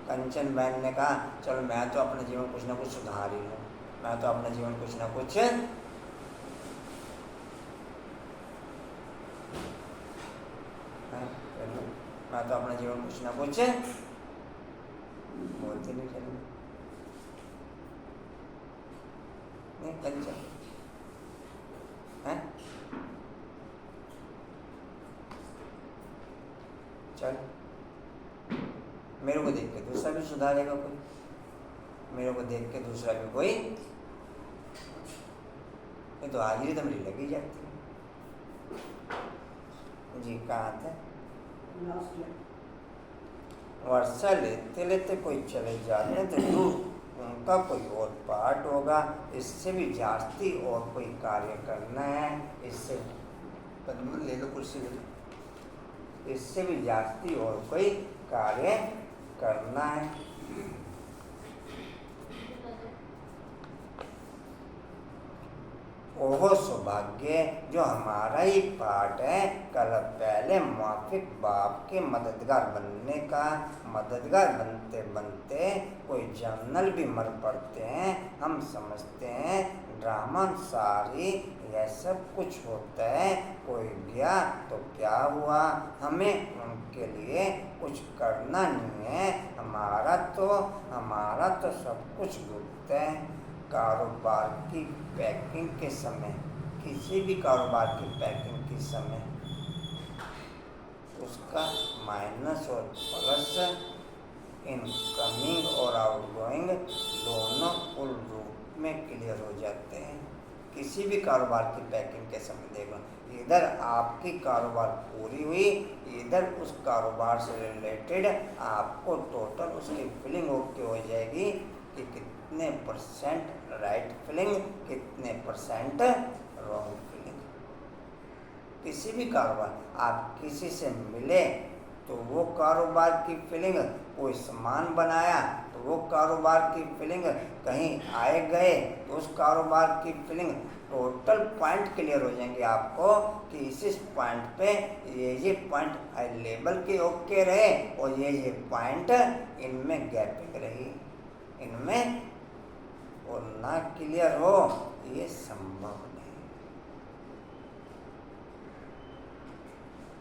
Speaker 1: कंचन बहन ने कहा चलो मैं तो अपने जीवन कुछ ना कुछ सुधार ही लूँ, मैं तो अपने जीवन कुछ ना कुछ मैं तो अपने जीवन कुछ ना कुछ बोलते नहीं चलेंगे नहीं कंचन है। चल मेरे को देख के दूसरा भी सुधारेगा कोई, मेरे को देख के दूसरा भी कोई, ये तो हाजिरी तो मेरी लगी जाती है जी। कहाँ थे? वर्षा लेते लेते कोई चले जाते तो दूर उनका कोई और पार्ट होगा, इससे भी जास्ती और कोई कार्य करना है, इससे ले लो कुर्सी ले लो, इससे भी जास्ती और कोई कार्य करना है। ओहो सौभाग्य जो हमारा ही पार्ट है, कल पहले माफिक बाप के मददगार बनने का। मददगार बनते बनते कोई जर्नल भी मर पड़ते हैं। हम समझते हैं ड्रामा सारी यह सब कुछ होता है, कोई गया तो क्या हुआ, हमें उनके लिए कुछ करना नहीं है। हमारा तो सब कुछ गुप्त है। कारोबार की पैकिंग के समय, किसी भी कारोबार की पैकिंग के समय उसका माइनस और प्लस, इनकमिंग और आउटगोइंग दोनों फुल रूप में क्लियर हो जाते हैं। किसी भी कारोबार की पैकिंग के समय देखो, इधर आपकी कारोबार पूरी हुई, इधर उस कारोबार से रिलेटेड आपको टोटल उसकी फीलिंग ओके हो जाएगी कि कितने परसेंट राइट फीलिंग, कितने परसेंट रॉन्ग फीलिंग। किसी भी कारोबार आप किसी से मिले तो वो कारोबार की फीलिंग, कोई सामान बनाया तो वो कारोबार की फीलिंग, कहीं आए गए तो उस कारोबार की फीलिंग, टोटल पॉइंट क्लियर हो जाएंगे आपको कि इस पॉइंट पे ये पॉइंट हाई लेवल के ओके रहे और ये पॉइंट इनमें गैपिंग रही, इनमें और ना क्लियर हो, ये संभव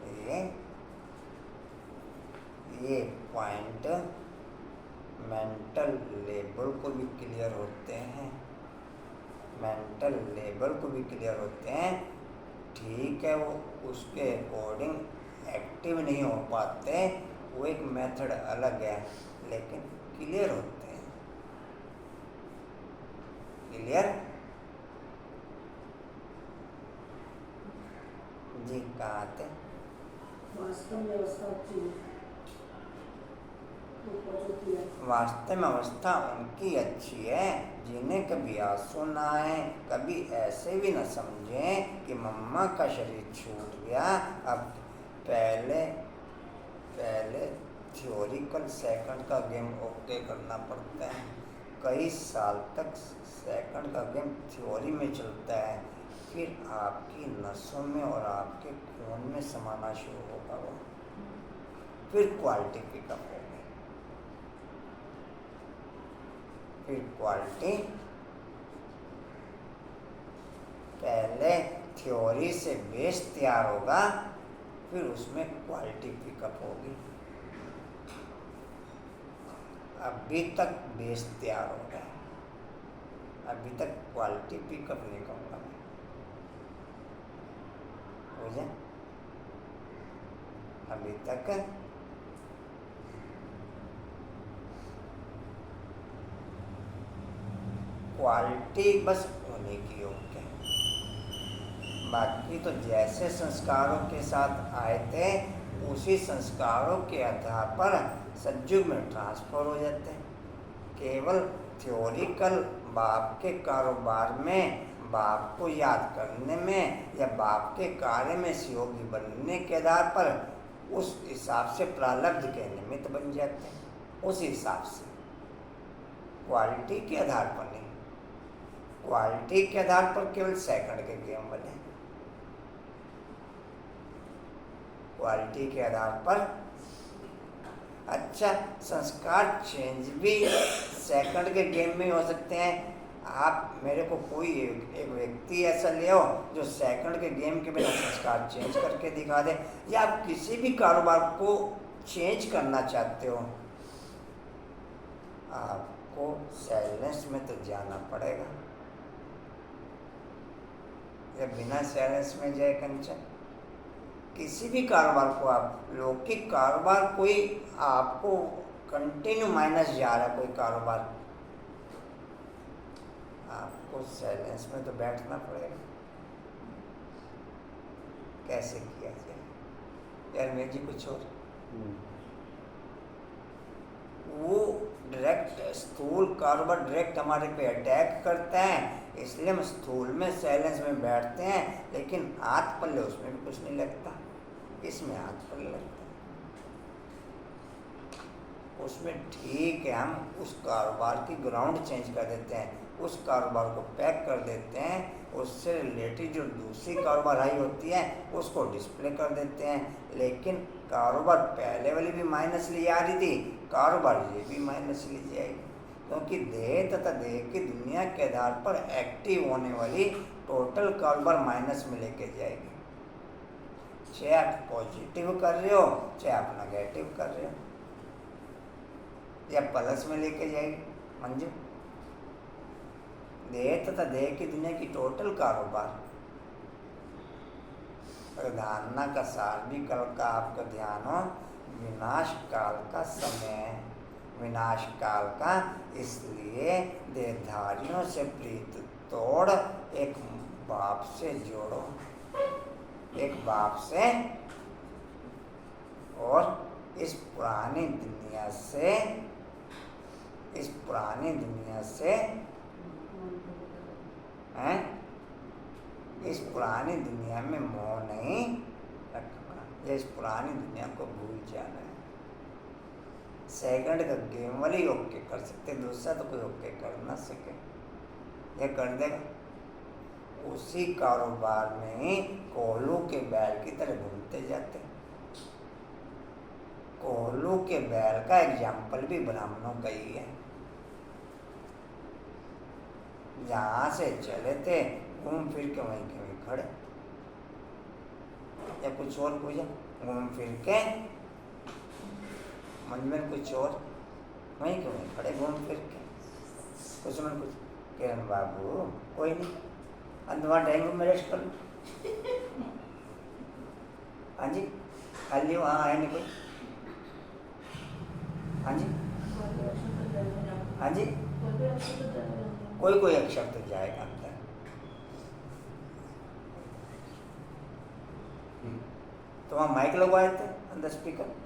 Speaker 1: नहीं। ये पॉइंट मेंटल लेवल को भी क्लियर होते हैं, मेंटल लेवल को भी क्लियर होते हैं। ठीक है, वो उसके अकॉर्डिंग एक्टिव नहीं हो पाते, वो एक मेथड अलग है, लेकिन क्लियर होते हैं। क्लियर जी। कहाँ थे?
Speaker 2: वास्तव में अवस्था अच्छी है,
Speaker 1: वास्तव में अवस्था उनकी अच्छी है जिन्हें कभी आंसू ना आए, कभी ऐसे भी न समझें कि मम्मा का शरीर छूट गया। अब पहले थ्योरिकल सेकंड का गेम ओके करना पड़ता है। कई साल तक सेकंड का गेम थ्योरी में चलता है, फिर आपकी नसों में और आपके खून में समाना शुरू होगा वो, फिर क्वालिटी पिकअप होगी, फिर क्वालिटी पहले थ्योरी से बेस तैयार होगा, फिर उसमें क्वालिटी पिकअप होगी। अभी तक बेस तैयार हो गया, अभी तक क्वालिटी पिकअप नहीं कहूँगा मैं, बुझे? अभी तक क्वालिटी बस होने की योग्य है। बाकी तो जैसे संस्कारों के साथ आए थे उसी संस्कारों के आधार पर सज्जुग में ट्रांसफर हो जाते हैं। केवल थ्योरिकल बाप के कारोबार में, बाप को याद करने में या बाप के कार्य में सहयोगी बनने के आधार पर उस हिसाब से प्रारब्ध के निमित्त बन जाते हैं, उस हिसाब से, क्वालिटी के आधार पर नहीं। क्वालिटी के आधार पर केवल सेकंड के गेम बने, क्वालिटी के आधार पर। अच्छा, संस्कार चेंज भी सेकंड के गेम में हो सकते हैं। आप मेरे को कोई एक व्यक्ति ऐसा ले आओ जो सेकंड के गेम के बिना संस्कार चेंज करके दिखा दे, या आप किसी भी कारोबार को चेंज करना चाहते हो, आपको साइलेंस में तो जाना पड़ेगा। या बिना साइलेंस में जाए कंचन, किसी भी कारोबार को, आप लौकिक कारोबार कोई आपको कंटिन्यू माइनस जा रहा है, कोई कारोबार, आपको साइलेंस में तो बैठना पड़ेगा। कैसे किया जाए यार? मेरे जी कुछ और, वो डायरेक्ट स्थूल कारोबार डायरेक्ट हमारे पे अटैक करता है, इसलिए हम स्थूल में साइलेंस में बैठते हैं, लेकिन हाथ पल्ले उसमें भी कुछ नहीं लगता, इसमें हाथ पल्ले लगता है। उसमें ठीक है, हम उस कारोबार की ग्राउंड चेंज कर देते हैं, उस कारोबार को पैक कर देते हैं, उससे रिलेटेड जो दूसरी कारोबार आई होती है उसको डिस्प्ले कर देते हैं, लेकिन कारोबार पहले वाली भी माइनस ली आ रही थी, कारोबार ये भी माइनस ली जाएगी, क्योंकि देह तथा देह की दुनिया के आधार पर एक्टिव होने वाली टोटल कारोबार माइनस में लेके जाएगी। चाहे आप पॉजिटिव कर रहे हो, चाहे आप नेगेटिव कर रहे हो, या प्लस में लेके जाएगी। मंजू, देह तथा देह की दुनिया की टोटल कारोबार। प्रधानना का सार भी कल का आपका ध्यान हो, विनाश काल का समय, विनाश काल का, इसलिए देहधारियों से प्रीत तोड़, एक बाप से जोड़ो, एक बाप से, और इस पुरानी दुनिया से, इस पुरानी दुनिया से हैं, इस पुरानी दुनिया में मोह नहीं रखना, या इस पुरानी दुनिया को भूल जाना है। सेकंड का गेम वाले ओके कर सकते, दूसरा तो कोई ओके कर ना सके, यह कर देगा। उसी कारोबार में ही कोल्हू के बैल की तरह घूमते जाते। कोल्हू के बैल का एग्जाम्पल भी ब्राह्मणों का ही है। जहाँ से चले थे घूम फिर के वहीं के वहीं खड़े, या कुछ और पूछा, घूम फिर के मन में कुछ और, वहीं के वहीं खड़े घूम फिर के, कुछ मन कुछ। किरण बाबू कोई नहीं, अंधवा डेंगू में रेस्ट कर लो। हाँ जी, खाली वहाँ आए नहीं कोई। हाँ जी, हाँ जी, कोई कोई अक्षर तो जाएगा अंदर। तो वहाँ माइक लगवाए थे अंदर, स्पीकर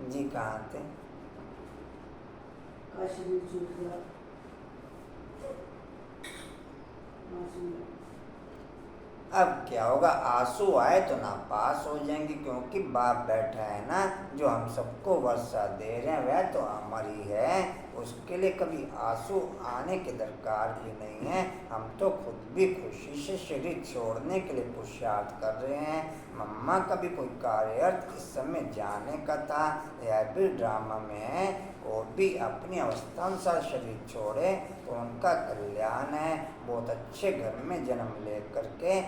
Speaker 1: जी कहाँ थे? अब क्या होगा, आंसू आए तो ना पास हो जाएंगे, क्योंकि बाप बैठा है ना, जो हम सबको वर्षा दे रहे हैं वह तो अमर ही है, उसके लिए कभी आंसू आने की दरकार भी नहीं है। हम तो खुद भी खुशी से शरीर छोड़ने के लिए पुरुषार्थ कर रहे हैं। मम्मा का भी कोई कार्यर्थ इस समय जाने का था, यह भी ड्रामा में है। वो भी अपनी अवस्थानुसार शरीर छोड़े तो उनका कल्याण है। बहुत अच्छे घर में जन्म ले करके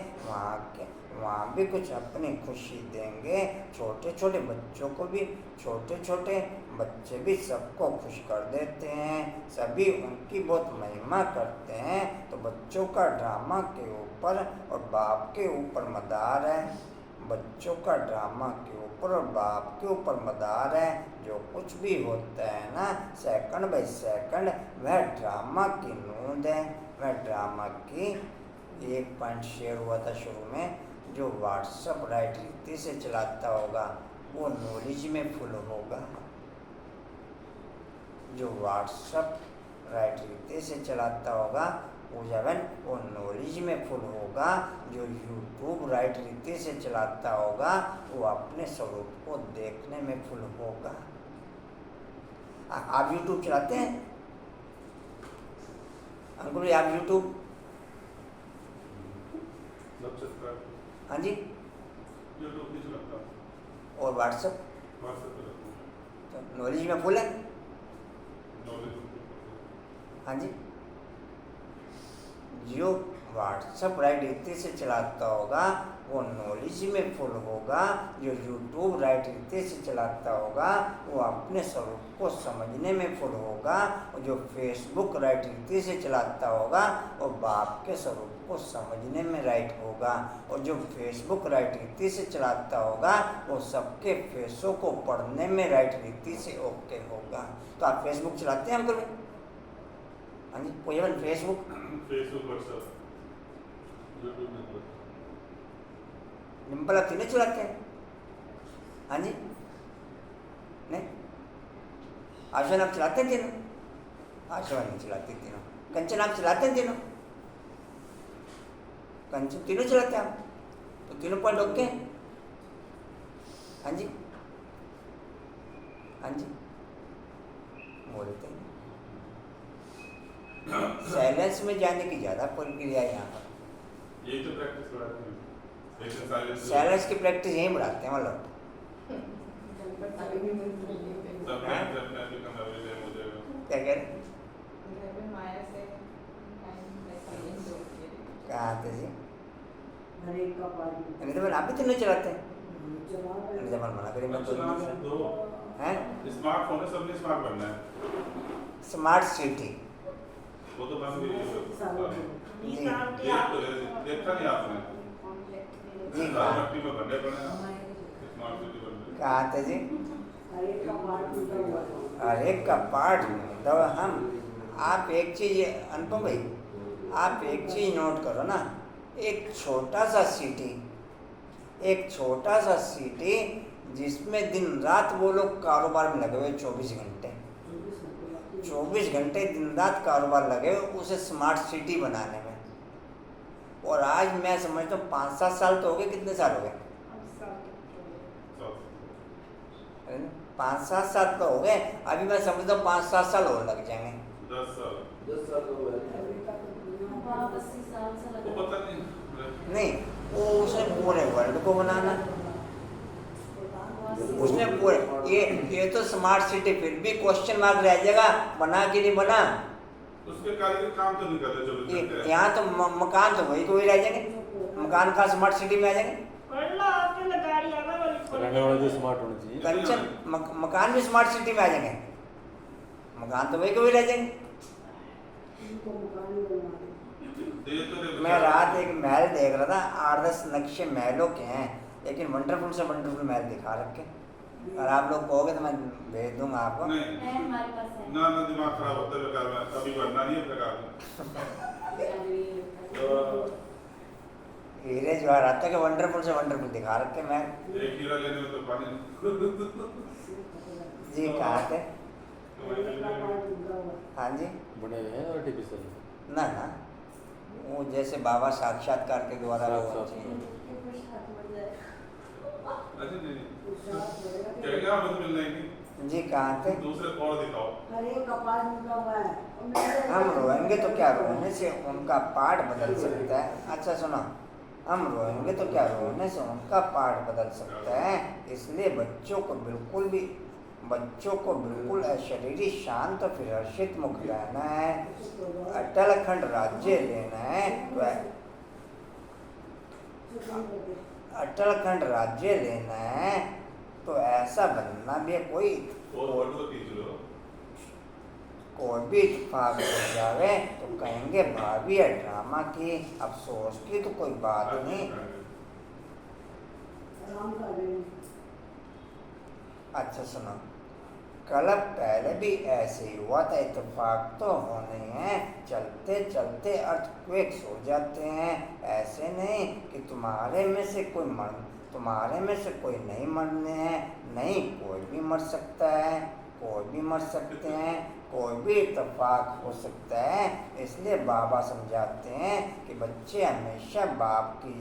Speaker 1: वहाँ भी कुछ अपनी खुशी देंगे। छोटे छोटे बच्चों को भी, छोटे छोटे बच्चे भी सबको खुश कर देते हैं, सभी उनकी बहुत महिमा करते हैं। तो बच्चों का ड्रामा के ऊपर और बाप के ऊपर मदार है। बच्चों का ड्रामा के ऊपर और बाप के ऊपर मदार है। जो कुछ भी होता है ना, सेकंड बाय सेकंड, वह ड्रामा की नूंद है। वह ड्रामा की एक पॉइंट शेयर हुआ था शुरू में, जो व्हाट्सअप राइट रीति से चलाता होगा वो नॉलेज में फुल होगा। जो व्हाट्सअप राइट रीति से चलाता होगा वो नॉलेज में फुल होगा। जो यूट्यूब राइट रीति से चलाता होगा वो अपने स्वरूप को देखने में फुल होगा। आप यूट्यूब चलाते हैं अंकुल? आप यूट्यूब? हाँ जी।
Speaker 4: यूट्यूब नहीं चलाता।
Speaker 1: और व्हाट्सअप? तो नॉलेज में फुल है। हाँ जी। जो व्हाट्सअप राइट रीति से चलाता होगा वो नॉलेज में फुल होगा। जो यूट्यूब राइट रीति से चलाता होगा वो अपने स्वरूप को समझने में फुल होगा। और जो फेसबुक राइट रीति से चलाता होगा वो बाप के स्वरूप को समझने में राइट होगा। और जो फेसबुक राइट रीति से चलाता होगा वो सबके फेसों को पढ़ने में राइट रीति से ओके होगा। तो आप फेसबुक चलाते हैं अंकुल? हाँ जी। कोई फेसबुक
Speaker 4: व्हाट्सएप यूट्यूब नहीं।
Speaker 1: डिम्पल आप तीनों चलाते हैं? हाँ जी। नहीं, आशा आप चलाते हैं तीनों? आशा नहीं चलाती तीनों। कंचन आप चलाते हैं तीनों? कंचन तीनों चलाते हैं आप? तो तीनों पॉइंट ओके हैं? हाँ जी। हाँ जी बोलते हैं। साइलेंस में जाने की ज़्यादा प्रक्रिया है यहाँ पर।
Speaker 4: ये तो प्रैक्टिस बढ़ाते हैं।
Speaker 1: साइलेंस की प्रैक्टिस यहीं बढ़ाते हैं मतलब। क्या कह रहे? कहाँ आते जी? तो आप भी तो नहीं चलाते हैं? जब मना करें मैं तो हैं?
Speaker 4: स्मार्टफोन है, सबने स्मार्ट बनना है।
Speaker 1: स्मार्ट सिटी
Speaker 4: वो तो बन गई
Speaker 1: जी।
Speaker 4: देखा नहीं आपने?
Speaker 1: जी
Speaker 4: मट्टी में बनने पड़े स्मार्ट सिटी बनने।
Speaker 1: कहाँ आते जी? अरे का पार्ट दवा हम। आप एक चीज़ अनुपम भाई, आप एक चीज़ नोट करो ना, एक छोटा सा सिटी जिसमें दिन रात वो लोग कारोबार में लगे हुए 24 घंटे दिन रात कारोबार लगे हुए उसे स्मार्ट सिटी बनाने में। और आज मैं समझता हूँ 5-7 साल तो हो गए। कितने साल हो गए? 5-7 साल तो हो गए। अभी मैं समझता हूँ 5-7 साल और लग जाएंगे।
Speaker 4: 10 साल वो पता
Speaker 1: नहीं, वो उसने पूरे वर्ल्ड को बनाना, उसने पूरे ये तो स्मार्ट सिटी फिर भी क्वेश्चन मार्क रह जाएगा, बना कि नहीं बना।
Speaker 4: उसके कारीगर काम तो नहीं कर रहे।
Speaker 1: यहाँ तो मकान तो वही कोई रह जाएंगे, मकान का स्मार्ट सिटी में आ जाएंगे।
Speaker 3: रहने वाले जो स्मार्ट होने चाहिए।
Speaker 1: कंचन मकान भी स्मार्ट सिटी में आ जाएंगे, मकान तो वही कोई रह जाएंगे। मैं रात एक महल देख रहा था, 8-10 नक्शे महलों के हैं, लेकिन वंडरफुल से वंडरफुल महल दिखा रखे। और आप लोग कहोगे तो मैं भेज दूंगा आपको।
Speaker 4: ना दिमाग खराब होता है, कभी बनना नहीं है प्रकार।
Speaker 1: हीरे जवाहरात के वंडरफुल से वंडरफुल दिखा रखे मैं।
Speaker 4: एक हीरा लेने में तो पानी
Speaker 1: जी कहाँ थे? हाँ जी।
Speaker 3: बने हुए हैं आर्टिफिशियल
Speaker 1: ना वो जैसे बाबा साक्षात्कार के द्वारा वो
Speaker 4: अच्छा नहीं क्या हमें तो मिलना ही नहीं।
Speaker 1: जी कहाँ थे?
Speaker 4: दूसरे और दिखाओ।
Speaker 2: अरे कपाल निकला हुआ है और मेरे-
Speaker 1: हम रोएंगे तो क्या रोने से उनका पाठ बदल सकता है? अच्छा सुनो, हम रोएंगे तो क्या रोने से उनका पाठ बदल सकता है? इसलिए बच्चों को बिल्कुल अशरीरी शांत और फिर हर्षित मुख रहना है, अटल अखंड राज्य लेना है। तो अटल अखंड राज्य लेना है तो ऐसा बनना भी है। कोई भी इत्तेफाक हो जावे तो कहेंगे भाभी है ड्रामा की, अफसोस की तो कोई बात नहीं।
Speaker 2: आराम कर रहे हैं।
Speaker 1: अच्छा सुनो, कल पहले भी ऐसे ही हुआ था, इत्तेफाक तो होने हैं, चलते चलते अर्थक्वेक्स हो जाते हैं। ऐसे नहीं कि तुम्हारे में से कोई नहीं मरने हैं, नहीं कोई भी मर सकता है, कोई भी मर सकते हैं, कोई भी इत्तेफाक हो सकता है। इसलिए बाबा समझाते हैं कि बच्चे हमेशा बाप की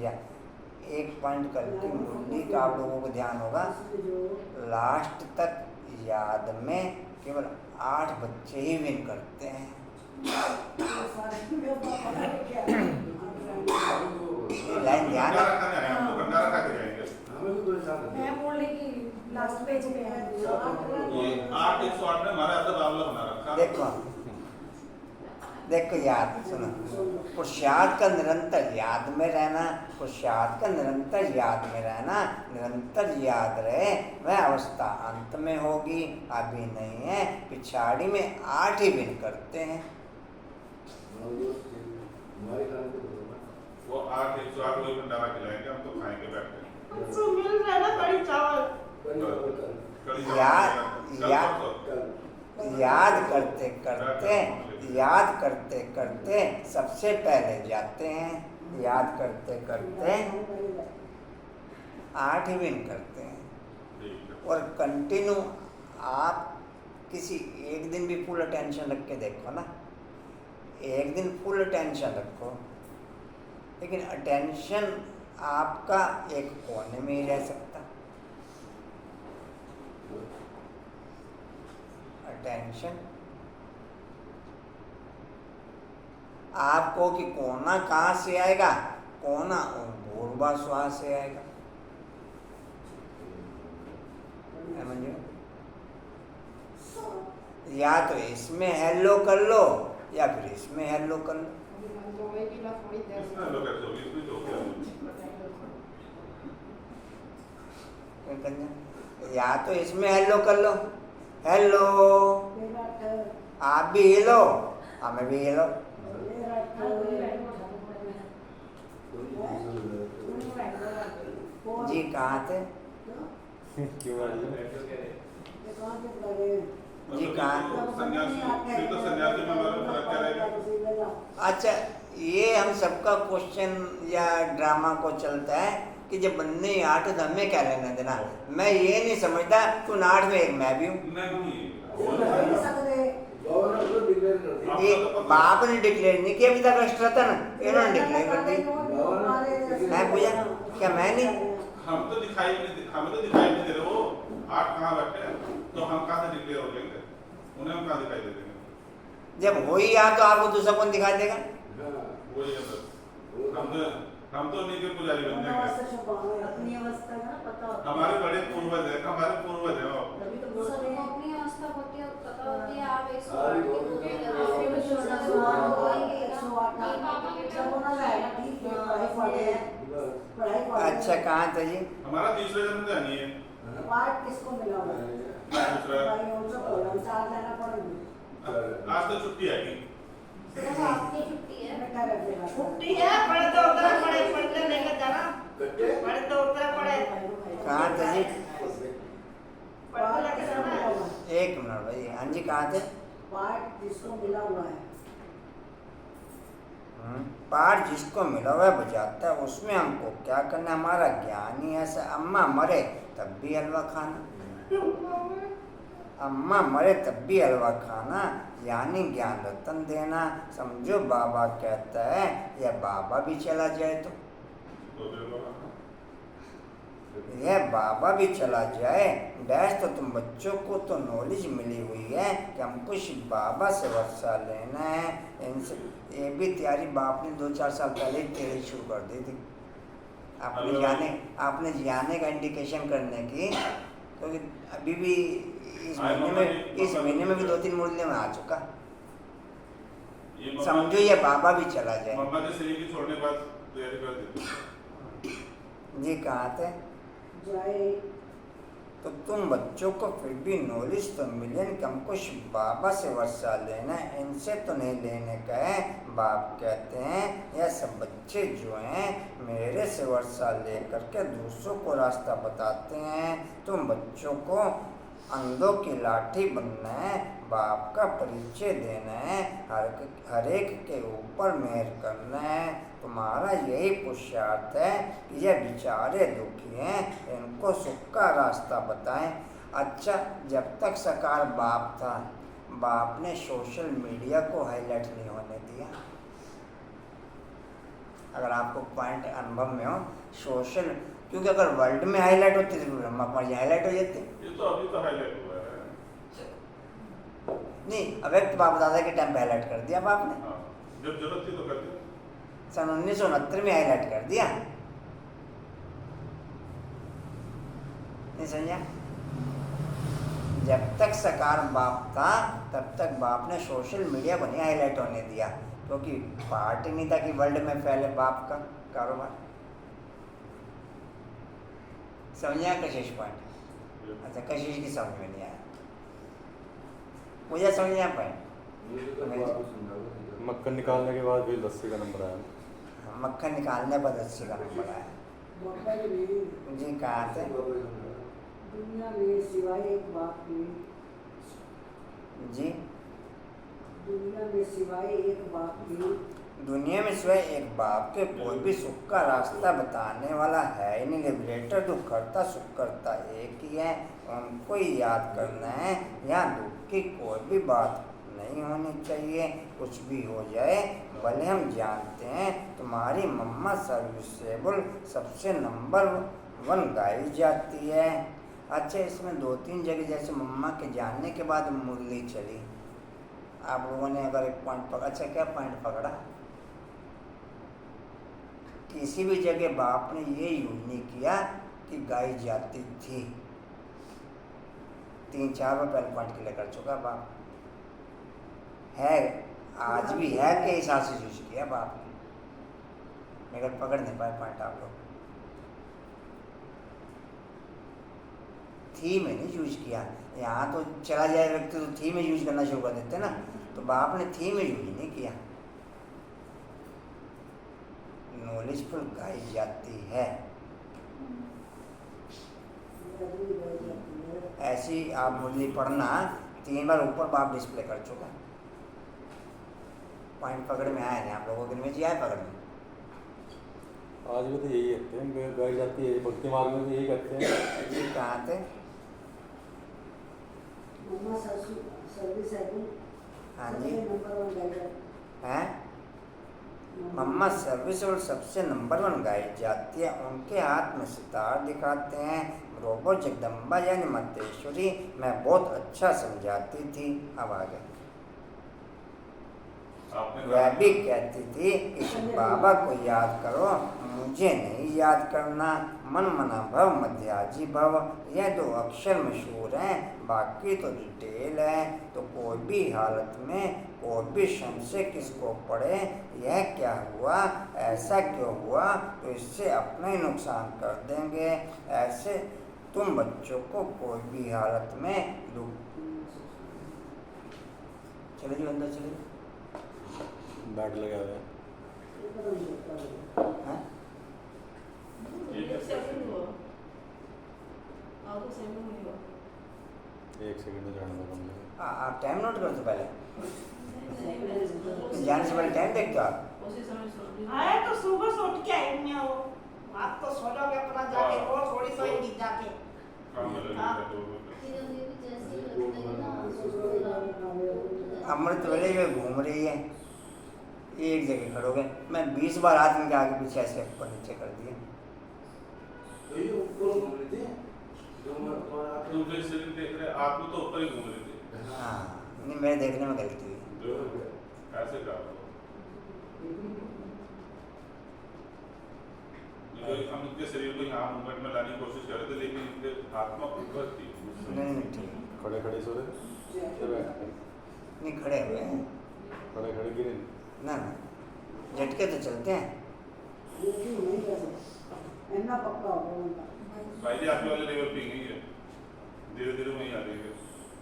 Speaker 1: एक पॉइंट करके मुरली का आप लोगों को ध्यान होगा, लास्ट तक याद में केवल 8 बच्चे ही विन करते हैं। लाइन ध्यान है।
Speaker 5: मैं बोलने की लास्ट पेज पे है।
Speaker 4: ये 8/108 में हमारा अदब बावला बना रखा।
Speaker 1: देखो याद सुनो, पुरुषार्थ का निरंतर याद में रहना, पुरुषार्थ का निरंतर याद में रहना, निरंतर याद रहे, वह अवस्था अंत में होगी, अभी नहीं है। पिछाड़ी में 8 ही विन करते हैं।
Speaker 4: वो 8/108 वही भंडारा खिलाएंगे, हम तो खाएंगे बैठ के।
Speaker 5: हमसे मिल रहा है ना कड़ी चावल।
Speaker 4: कड़ी चावल
Speaker 1: याद करते करते सबसे पहले जाते हैं, याद करते करते 8 ही विन करते हैं। और कंटिन्यू आप किसी एक दिन भी फुल अटेंशन रख के देखो ना, एक दिन फुल अटेंशन रखो, लेकिन अटेंशन आपका एक कोने में ही रह सकता। अटेंशन आपको कि कोना कहाँ से आएगा, कोना भूर्भा स्वाह से आएगा। समझो, या तो इसमें हेलो कर लो या फिर इसमें हेलो कर लो।
Speaker 4: इसमें लोग ऐसे हो गए, इसमें तो क्या
Speaker 1: या तो इसमें हेलो कर लो, हेलो, आप भी हिलो, हमें भी हिलो। जी कहाँ थे?
Speaker 3: क्यों आ रही है?
Speaker 1: जी कहाँ?
Speaker 4: फिर तो सन्यासी में हमारा फर्क क्या रहेगा?
Speaker 1: अच्छा, ये हम सबका क्वेश्चन या ड्रामा को चलता है कि जब बनने 8 तो हमें क्या लेना देना। मैं ये नहीं समझता कि 8 में एक मैं भी हूँ। ये बाप ने डिक्लेयर नहीं किया, अभी तक अष्टरतन इन्होंने डिक्लेयर कर दी। मैं पूछा क्या मैं नहीं?
Speaker 4: हमें तो दिखाई नहीं दे रहे हो, 8 कहाँ बैठे हैं, तो हम कहाँ से डिक्लेयर हो जाएंगे? उन्हें हम कहाँ दिखाई दे देंगे?
Speaker 1: जब हो ही आ तो आपको दूसरा कौन दिखाई देगा?
Speaker 4: वही है बस। हम तो नहीं के पुजारी बन जाएंगे।
Speaker 2: अपनी अवस्था का पता होता है।
Speaker 4: हमारे बड़े पूर्वज हैं वो।
Speaker 2: तभी तो बोल रहे हैं।
Speaker 5: अपनी अवस्था होती है, पता होती है। आप एक
Speaker 1: अच्छा कहाँ था जी?
Speaker 4: हमारा तीसरा जन्म तो नहीं है।
Speaker 2: पार्ट किसको मिला हुआ है?
Speaker 4: दूसरा
Speaker 2: भाई उनसे बोला, 4 लेना पड़ेगा।
Speaker 4: आज तो छुट्टी है कि
Speaker 5: सिर्फ आपकी छुट्टी है।
Speaker 2: मैं क्या रखेगा?
Speaker 6: छुट्टी है, पढ़े तो उतर पड़े, पढ़ने लेके जाना, पढ़े तो उतर पड़े,
Speaker 1: कहाँ थे जी?
Speaker 6: पढ़ने लेके जाना है।
Speaker 1: एक मिनट भाई। हाँ जी कहाँ थे?
Speaker 2: पार्ट जिसको मिला हुआ है।
Speaker 1: पाठ जिसको मिला हुआ बजाता है, उसमें हमको क्या करना? हमारा ज्ञान ही ऐसा। अम्मा मरे तब भी हलवा खाना, अम्मा मरे तब भी हलवा खाना, यानी ज्ञान रतन देना। समझो बाबा कहता है या बाबा भी चला जाए तो यह बाबा भी चला जाए डैश तो तुम बच्चों को तो नॉलेज मिली हुई है कि हमको शिव बाबा से वर्षा लेना है। इनसे ये भी तैयारी बाप ने 2-4 साल पहले ही तैयारी शुरू कर दी थी आपने जाने का इंडिकेशन करने की, क्योंकि अभी भी इस महीने में भी 2-3 मुरलियों में आ चुका। समझो ये बाबा भी चला जाए।
Speaker 4: मम्मा के शरीर की छोड़ने के बाद तैयारी कर देती
Speaker 1: जी कहाँ थे
Speaker 2: जाए
Speaker 1: तो तुम बच्चों को फिर भी नॉलेज तो मिले कि हमको शिव बाबा से वर्षा लेना है, इनसे तो नहीं लेने का है। बाप कहते हैं यह सब बच्चे जो हैं मेरे से वर्षा ले करके दूसरों को रास्ता बताते हैं। तुम बच्चों को अंधों की लाठी बनना है, बाप का परिचय देना है, हर एक के ऊपर मेहर करना है। तुम्हारा यही पुरुषार्थ है कि ये बेचारे दुखी हैं, इनको सुख का रास्ता बताएं। अच्छा, जब तक साकार बाप था, बाप ने सोशल मीडिया को हाईलाइट नहीं होने दिया। अगर आपको पॉइंट अनुभव में हो सोशल, क्योंकि अगर वर्ल्ड में हाईलाइट होती तो ब्रह्मा कुमारी हाईलाइट हो जाती।
Speaker 4: ये तो अभी तो हाईलाइट हुआ है।
Speaker 1: नहीं, अव्यक्त बाप दादा के टाइम पे हाईलाइट कर दिया बाप ने।
Speaker 4: हाँ, जब जरूरत थी तो कर दिया।
Speaker 1: सन 1969 में हाईलाइट कर दिया, नहीं समझा? जब तक साकार बाप था तब तक बाप ने सोशल मीडिया को नहीं हाईलाइट होने दिया, क्योंकि पार्ट ही नहीं था कि वर्ल्ड में फैले बाप का कारोबार। समझा कशिश पॉइंट? अच्छा, कशिश की समझ में नहीं आया, मुझे समझ नहीं आ पाए।
Speaker 3: मक्खन निकालने के बाद भी लस्सी का नंबर आया।
Speaker 1: मक्खन निकालने पर 80 का नंबर आया।
Speaker 2: बाबा जी
Speaker 1: जी कहाँ थे?
Speaker 2: दुनिया में सिवाय एक बाप के,
Speaker 1: जी
Speaker 2: दुनिया में सिवाय एक बाप के,
Speaker 1: दुनिया में सिवाय एक बाप के कोई भी सुख का रास्ता बताने वाला है ही नहीं। लिबरेटर दुख करता सुख करता एक ही है, उनको ही याद करना है। यहाँ दुख की कोई भी बात नहीं होनी चाहिए। कुछ भी हो जाए भले हम जानते हैं तुम्हारी मम्मा सर्विसेबल सबसे नंबर 1 गाई जाती है। अच्छा, इसमें 2-3 जगह जैसे मम्मा के जानने के बाद मुरली चली, आप लोगों ने अगर एक पॉइंट पकड़ा। अच्छा, क्या पॉइंट पकड़ा? किसी भी जगह बाप ने ये यूज नहीं किया कि गाई जाती थी। 3-4 बार पहले पॉइंट क्लियर कर चुका बाप है, आज भी है के हिसाब से यूज किया बाप ने, मगर पकड़ नहीं पाए पॉइंट आप लोग। थी में नहीं यूज किया। यहाँ तो चला जाए व्यक्ति तो थी में यूज करना शुरू कर देते ना, तो बाप ने थी में यूज नहीं किया। नॉलेजफुल गाई जाती है, ऐसी आप मुरली पढ़ना। 3 बार ऊपर बाप डिस्प्ले कर चुका। पॉइंट पकड़ में आया नहीं आप लोगों के में? जी आए पकड़ में?
Speaker 3: आज भी तो यही कहते हैं, गाई जाती है भक्ति मार्ग में, यही कहते हैं।
Speaker 1: जी कहाँ थे?
Speaker 2: मम्मा सर्विस है भी,
Speaker 1: हाँ जी,
Speaker 2: नंबर 1 गाइड
Speaker 1: हैं? मम्मा सर्विस और सबसे नंबर 1 गाई जाती है। उनके हाथ में सितार दिखाते हैं। रोबो जगदम्बा यानी मतेश्वरी मैं बहुत अच्छा समझाती थी। अब आगे वह भी कहती थी कि शिव बाबा को याद करो, मुझे नहीं याद करना। मन मना भव मध्याजी भव, यह 2 अक्षर मशहूर हैं, बाकी तो डिटेल है। तो कोई भी हालत में कोई भी संशय किसको पड़े, यह क्या हुआ, ऐसा क्यों हुआ, तो इससे अपना ही नुकसान कर देंगे। ऐसे तुम बच्चों को कोई भी हालत में चले जाओ, अंदर चले जाओ।
Speaker 3: बैट लगा हुआ है।
Speaker 1: हाँ?
Speaker 3: एक सेकंड में जाने लगा।
Speaker 1: आप टाइम नोट कर दो पहले, जाने से पहले टाइम देखते हो आप?
Speaker 6: आए तो सुबह से उठ के आएंगे वो, आप तो सो जाओगे अपना जाके, और थोड़ी सोएंगी जाके।
Speaker 1: अमृत वेले जो घूम रही है एक जगह खड़ोगे, मैं 20 बार हाथ इनके आगे पीछे ऐसे ऊपर नीचे कर दिया।
Speaker 4: तुम जो शरीर देख रहे आप तो ऊपर ही घूम रहे थे।
Speaker 1: हाँ नहीं, मेरे देखने में गलती हुई।
Speaker 4: जो ऐसे कर दो हम इनके शरीर को यहाँ मूवमेंट में लाने की कोशिश कर रहे थे, लेकिन इनके आत्मा ऊपर थी।
Speaker 1: नहीं ठीक,
Speaker 3: खड़े खड़े सो रहे थे, बैठ के
Speaker 1: नहीं खड़े हुए हैं
Speaker 3: खड़े खड़े गिरे।
Speaker 1: ना, झटके तो चलते हैं।
Speaker 2: नहीं कर सकते, इतना पक्का हो गया उनका।
Speaker 4: भाई जी आपके वाले लेवल पे ही है, धीरे धीरे वहीं आ जाएंगे।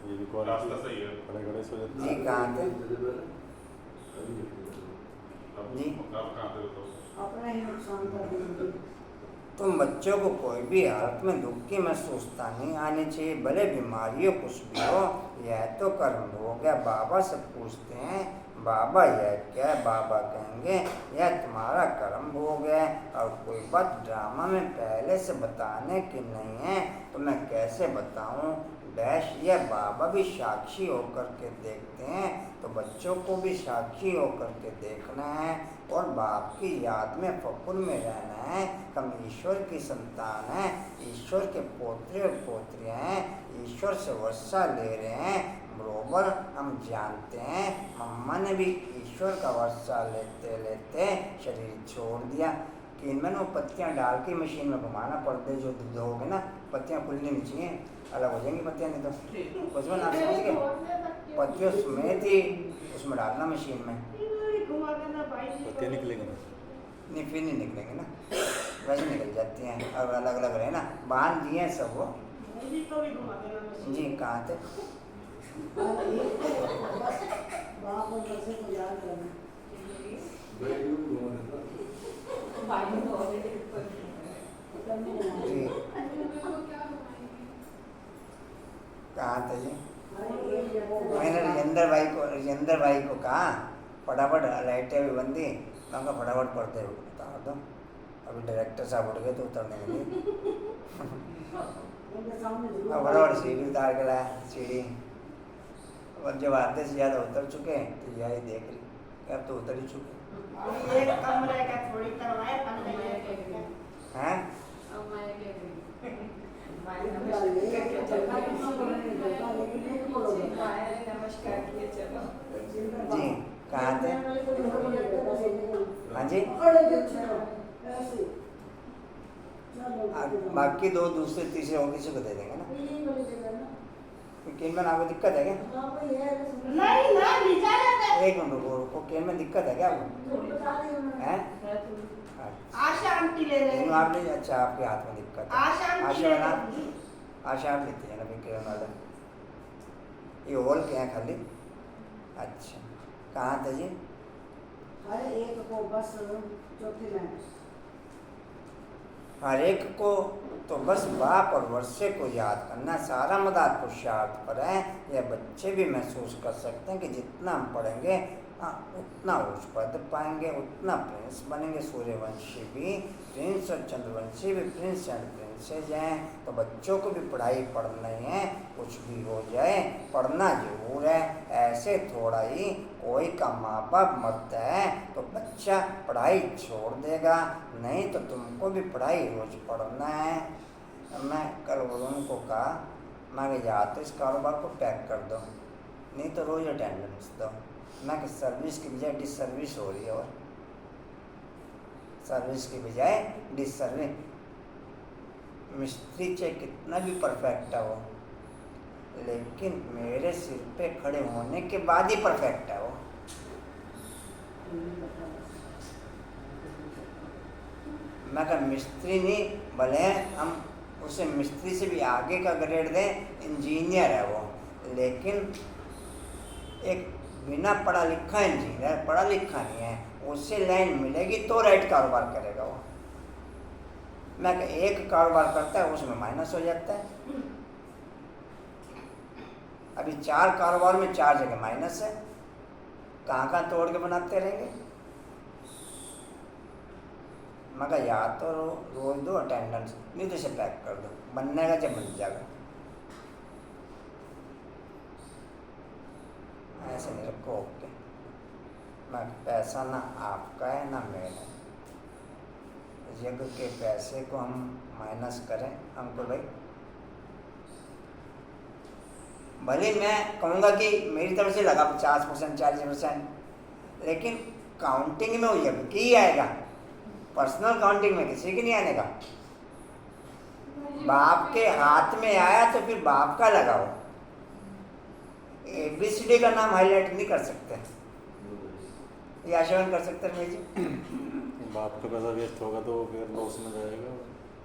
Speaker 3: ये भी
Speaker 4: रास्ता सही है।
Speaker 3: खड़े खड़े सो जाते
Speaker 1: जी कहाँ थे
Speaker 4: अब
Speaker 1: जी?
Speaker 4: अब कहाँ पे बताओ?
Speaker 2: अपना ही नुकसान कर देंगे।
Speaker 1: तुम बच्चों को कोई भी हालत में दुख की महसूसता नहीं आनी चाहिए, भले बीमारी हो कुछ भी हो। यह तो कर्म हो गया। बाबा से पूछते हैं बाबा यह क्या है, बाबा कहेंगे यह तुम्हारा कर्म हो गया। और कोई बात ड्रामा में पहले से बताने की नहीं है तो मैं कैसे बताऊं। डैश यह बाबा भी साक्षी होकर के देखते हैं तो बच्चों को भी साक्षी होकर के देखना है और बाप की याद में फकुर में रहना है। हम ईश्वर की संतान हैं, ईश्वर के पोते और पोत्रियाँ हैं, ईश्वर से वर्षा ले रहे हैं। बरोबर हम जानते हैं मम्मा ने भी ईश्वर का वर्षा लेते लेते शरीर छोड़ दिया कि इनमें वो पत्तियाँ डाल के मशीन में घुमाना पड़ते, जो दूध होगे ना पत्तियाँ खुलनी नहीं चाहिए, अलग हो जाएंगी पत्तियाँ। नहीं तो उसमें आप समझ गए, पत्तियों समेत ही उसमें डालना मशीन में।
Speaker 3: पत्ते निकलेंगे ना।
Speaker 1: नहीं फिर नहीं निकलेंगे ना, वैसे निकल जाती हैं। अब अलग अलग रहे ना, बांध दिए हैं सब वो। जी कहाँ थे?
Speaker 2: वहाँ पर बच्चे को याद करना।
Speaker 1: जी कहाँ थे जी? मैंने राजेंद्र भाई को कहा फटाफट लाइटें भी बंदी, मैं कहा फटाफट पढ़ते हुए उतार दो। अभी डायरेक्टर साहब उठ गए तो उतरने लगे। अब फटाफट सीढ़ी उतार के लाया, सीढ़ी। और जब आधे से ज़्यादा उतर चुके तो यही देख रही, अब तो उतर ही चुके
Speaker 6: एक कमरे का थोड़ी करवाए
Speaker 1: हैं। जी कहाँ थे? हाँ जी, बाकी दो दूसरे तीसरे और किसी को दे देंगे ना। केन में आपको दिक्कत है क्या?
Speaker 6: नहीं ना नीचा जाता
Speaker 1: एक मिनट रुको, केन में दिक्कत है क्या आपको? हैं?
Speaker 6: आशा आंटी ले रहे हैं।
Speaker 1: आप ले, अच्छा आपके हाथ में दिक्कत है।
Speaker 6: आशा आंटी
Speaker 1: आशा
Speaker 6: ले
Speaker 1: वाला,
Speaker 6: रही हैं।
Speaker 1: आशा आप लेते हैं ना फिर किरण वाला। ये होल क्या है खाली? अच्छा कहाँ थे जी?
Speaker 2: हर एक को बस चौथी लाइन।
Speaker 1: हर एक को तो बस बाप और वर्षे को याद करना, सारा मदार पुरुषार्थ पर है। यह बच्चे भी महसूस कर सकते हैं कि जितना हम पढ़ेंगे उतना उच्च पद पाएंगे, उतना प्रिंस बनेंगे। सूर्यवंशी भी प्रिंस और चंद्रवंशी भी प्रिंस एंड प्रिंसेज हैं। तो बच्चों को भी पढ़ाई पढ़ना ही है, कुछ भी हो जाए पढ़ना जरूर है। ऐसे थोड़ा ही कोई का माँ बाप मरता है तो बच्चा पढ़ाई छोड़ देगा, नहीं तो तुमको भी पढ़ाई रोज पढ़ना है। मैं कल वरुण को कहा, मैं या तो इस कारोबार को पैक कर दो, नहीं तो रोज अटेंडेंस दो। मैं कि सर्विस की बजाय डिसर्विस हो रही है, और सर्विस की बजाय डिसर्विस। मिस्त्री चाहे कितना भी परफेक्ट है वो, लेकिन मेरे सिर पे खड़े होने के बाद ही परफेक्ट है वो। मैं कहा मिस्त्री नहीं, भले हम उसे मिस्त्री से भी आगे का ग्रेड दें, इंजीनियर है वो, लेकिन एक बिना पढ़ा लिखा इंजीनियर, पढ़ा लिखा नहीं है, उससे लाइन मिलेगी तो राइट कारोबार करेगा वो। मैं कहा एक कारोबार करता है उसमें माइनस हो जाता है। अभी 4 कारोबार में 4 जगह माइनस है, कहाँ कहाँ तोड़ के बनाते रहेंगे। मैं कहा या तो रोज दो अटेंडेंस, नहीं तो इसे पैक कर दो, बनने का जब बन जाएगा। ऐसे नहीं रखो, ओके। मैं पैसा ना आपका है ना मेरा, यज्ञ के पैसे को हम माइनस करें अंकुर भाई, भले मैं कहूँगा कि मेरी तरफ से लगा 50% 40%, लेकिन काउंटिंग में वो यज्ञ की ही आएगा, पर्सनल काउंटिंग में किसी की नहीं आने का। बाप के हाथ में आया तो फिर बाप का लगाओ, ABCD का नाम हाईलाइट नहीं कर सकते, ये आश्वासन कर सकते हैं जी।
Speaker 3: बाप का पैसा वेस्ट होगा तो फिर लॉस में जाएगा,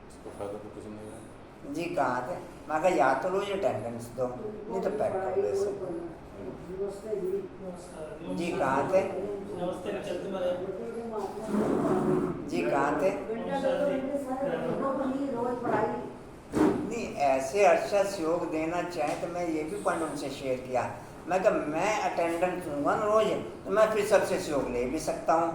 Speaker 3: उसको फायदा तो कुछ नहीं है।
Speaker 1: जी कहाँ थे, मैं कहा या तो रोज अटेंडेंस दो, नहीं तो पैक कर दे सो। जी कहाँ थे, जी कहाँ थे, नहीं ऐसे अर्शद योग देना चाहे तो मैं ये भी पॉइंट उनसे शेयर किया, मैं कहा मैं अटेंडेंस दूंगा ना रोज तो मैं फिर सबसे सहयोग ले भी सकता हूँ।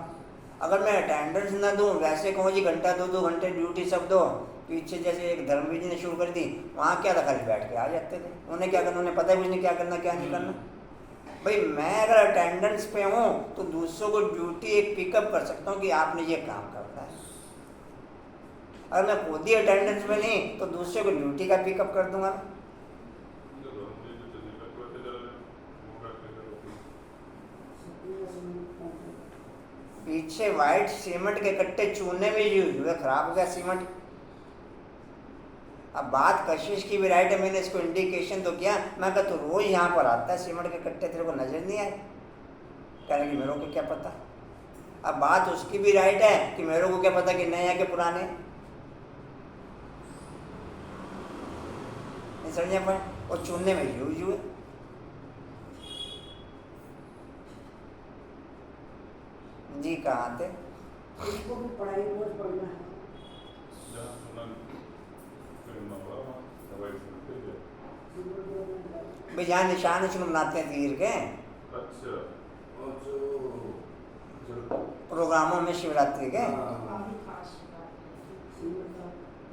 Speaker 1: अगर मैं अटेंडेंस ना दूँ, वैसे कहूँ जी घंटा 2-2 घंटे ड्यूटी सब दो, पीछे जैसे एक धर्मवीर जी ने शुरू कर दी, वहाँ क्या था, खाली बैठ के आ जाते थे, उन्हें क्या करना, उन्हें पता ही कुछ नहीं क्या करना क्या नहीं करना। भाई मैं अगर अटेंडेंस पे हूँ तो दूसरों को ड्यूटी एक पिकअप कर सकता हूँ कि आपने ये काम करना है। अगर मैं खुद ही अटेंडेंस में नहीं तो दूसरे को ड्यूटी का पिकअप कर दूंगा। पीछे वाइट सीमेंट के कट्टे चूने में यूज हुए, खराब हो गया सीमेंट। अब बात कशिश की भी राइट है, मैंने इसको इंडिकेशन तो किया, मैं कहा तो रोज यहाँ पर आता है सीमेंट के कट्टे, तेरे को नजर नहीं आए, कहने की मेरे को क्या पता। अब बात उसकी भी राइट है कि मेरे को क्या पता कि नए है कि पुराने, नहीं समझे पर, और चुनने में यूज हुए। जी कहाँ थे,
Speaker 2: इसको भी पढ़ाई रोज पढ़ना है।
Speaker 1: भाई जहाँ निशान उसमें बनाते हैं तीर के प्रोग्रामों में शिवरात्रि के।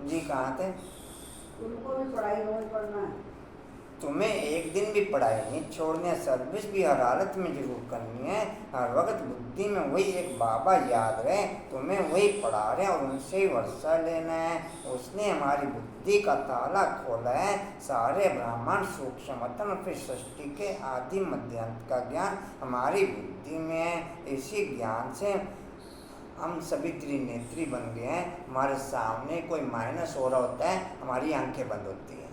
Speaker 1: जी कहाँ थे,
Speaker 2: उनको भी पढ़ाई रोज पढ़ना है।
Speaker 1: तुम्हें एक दिन भी पढ़ाई नहीं छोड़नी है, सर्विस भी हर हालत में जरूर करनी है, हर वक्त बुद्धि में वही एक बाबा याद रहे, तुम्हें वही पढ़ा रहे हैं और उनसे ही वर्षा लेना है। उसने हमारी बुद्धि का ताला खोला है, सारे ब्राह्मण सूक्ष्मतम फिर सृष्टि के आदि मध्यांत का ज्ञान हमारी बुद्धि में है। इसी ज्ञान से हम सभी त्रिनेत्री बन गए हैं। हमारे सामने कोई माइनस हो रहा होता है, हमारी आंखें बंद होती हैं,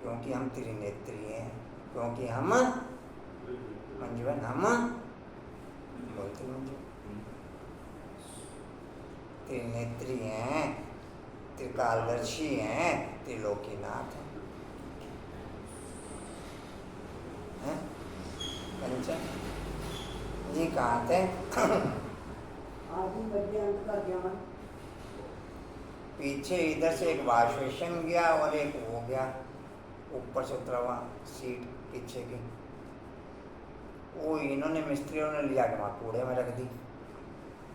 Speaker 1: क्योंकि हम त्रिनेत्री हैं, क्योंकि हम मंजुवन हम बोलते मंजू त्रिनेत्री हैं, त्रिकालदर्शी हैं, त्रिलोकीनाथ हैं। कंचन जी कहाँ थे,
Speaker 2: आदि मध्यांत का ज्ञान।
Speaker 1: पीछे इधर से एक वाशवेशन गया और एक हो गया ऊपर से उतरा हुआ सीट पीछे की, वो इन्होंने मिस्त्रियों ने लिया के वहाँ कूड़े में रख दी।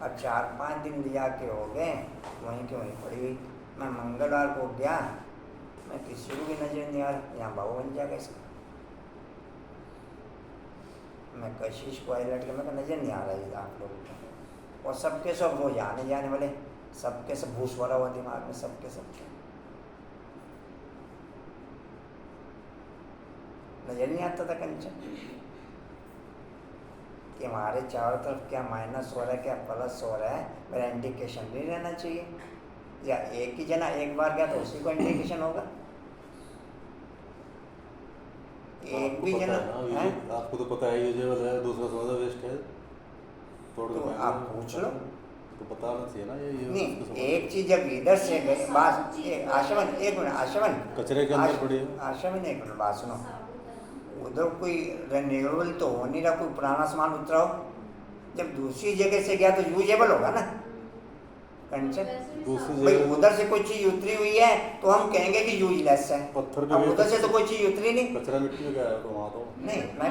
Speaker 1: अब 4-5 दिन लिया के हो गए, वहीं के वहीं पड़ी हुई। मैं मंगलवार को गया, मैं किसी को भी नजर नहीं आ रहा, यहाँ बाबू बन जाएगा इसका। मैं कशिश को हाईलाइट कर, मैं नजर नहीं आ रहा है आप लोगों को, और सबके सब रोज आने जाने वाले, सबके सब भूस भरा हुआ दिमाग में, सबके सबके नजर नहीं आता था कंचन कि हमारे चारों तरफ क्या माइनस हो रहा है, क्या प्लस हो रहा है। मेरा इंडिकेशन नहीं रहना चाहिए, या एक ही जना एक बार गया तो उसी को इंडिकेशन होगा। एक भी जना है,
Speaker 3: आपको तो पता है यूजेबल है, दूसरा सौदा वेस्ट है,
Speaker 1: तो आप पूछ लो,
Speaker 3: तो बताना चाहिए ना। ये
Speaker 1: नहीं एक चीज जब इधर से गई बात, आशवन एक मिनट, आशवन
Speaker 3: कचरे के अंदर पड़ी है।
Speaker 1: आशवन एक मिनट बात सुनो, उधर कोई रिन्यूएबल तो हो नहीं रहा, कोई पुराना सामान उतरा हो, जब दूसरी जगह से गया तो यूजेबल होगा ना कंचन।
Speaker 3: दूसरी
Speaker 1: भाई
Speaker 3: जगह
Speaker 1: उधर से कोई चीज उतरी हुई है तो हम कहेंगे कि यूजलेस है,
Speaker 3: पत्थर पे
Speaker 1: अब
Speaker 3: भी
Speaker 1: उधर से तो कोई चीज उतरी नहीं।
Speaker 3: कचरा मिट्टी में गया है तो वहाँ तो
Speaker 1: नहीं मैं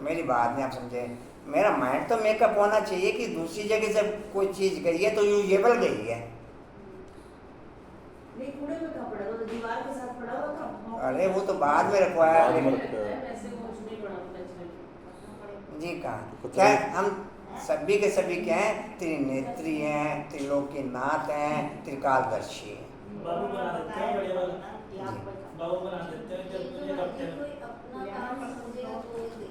Speaker 1: मेरी बात नहीं आप समझे, मेरा माइंड तो मेकअप होना चाहिए कि दूसरी जगह से कोई चीज गई है तो यूजेबल गई है।
Speaker 2: नहीं कूड़े में कहाँ पड़ा, तो दीवार के साथ पड़ा हुआ था।
Speaker 1: अरे वो तो बाद में रखवाया
Speaker 3: बाद में
Speaker 1: है।
Speaker 3: रखा है।
Speaker 1: जी कहाँ क्या हम सभी के सभी क्या हैं? त्रिनेत्री हैं, त्रिलोकीनाथ हैं, त्रिकालदर्शी हैं।
Speaker 7: बाबू बना देते हैं बड़े वाले।
Speaker 1: जी।
Speaker 7: बाबू बना देते हैं जब मुझे करते हैं।
Speaker 5: कोई अपना काम समझेगा तो वो देखेगा।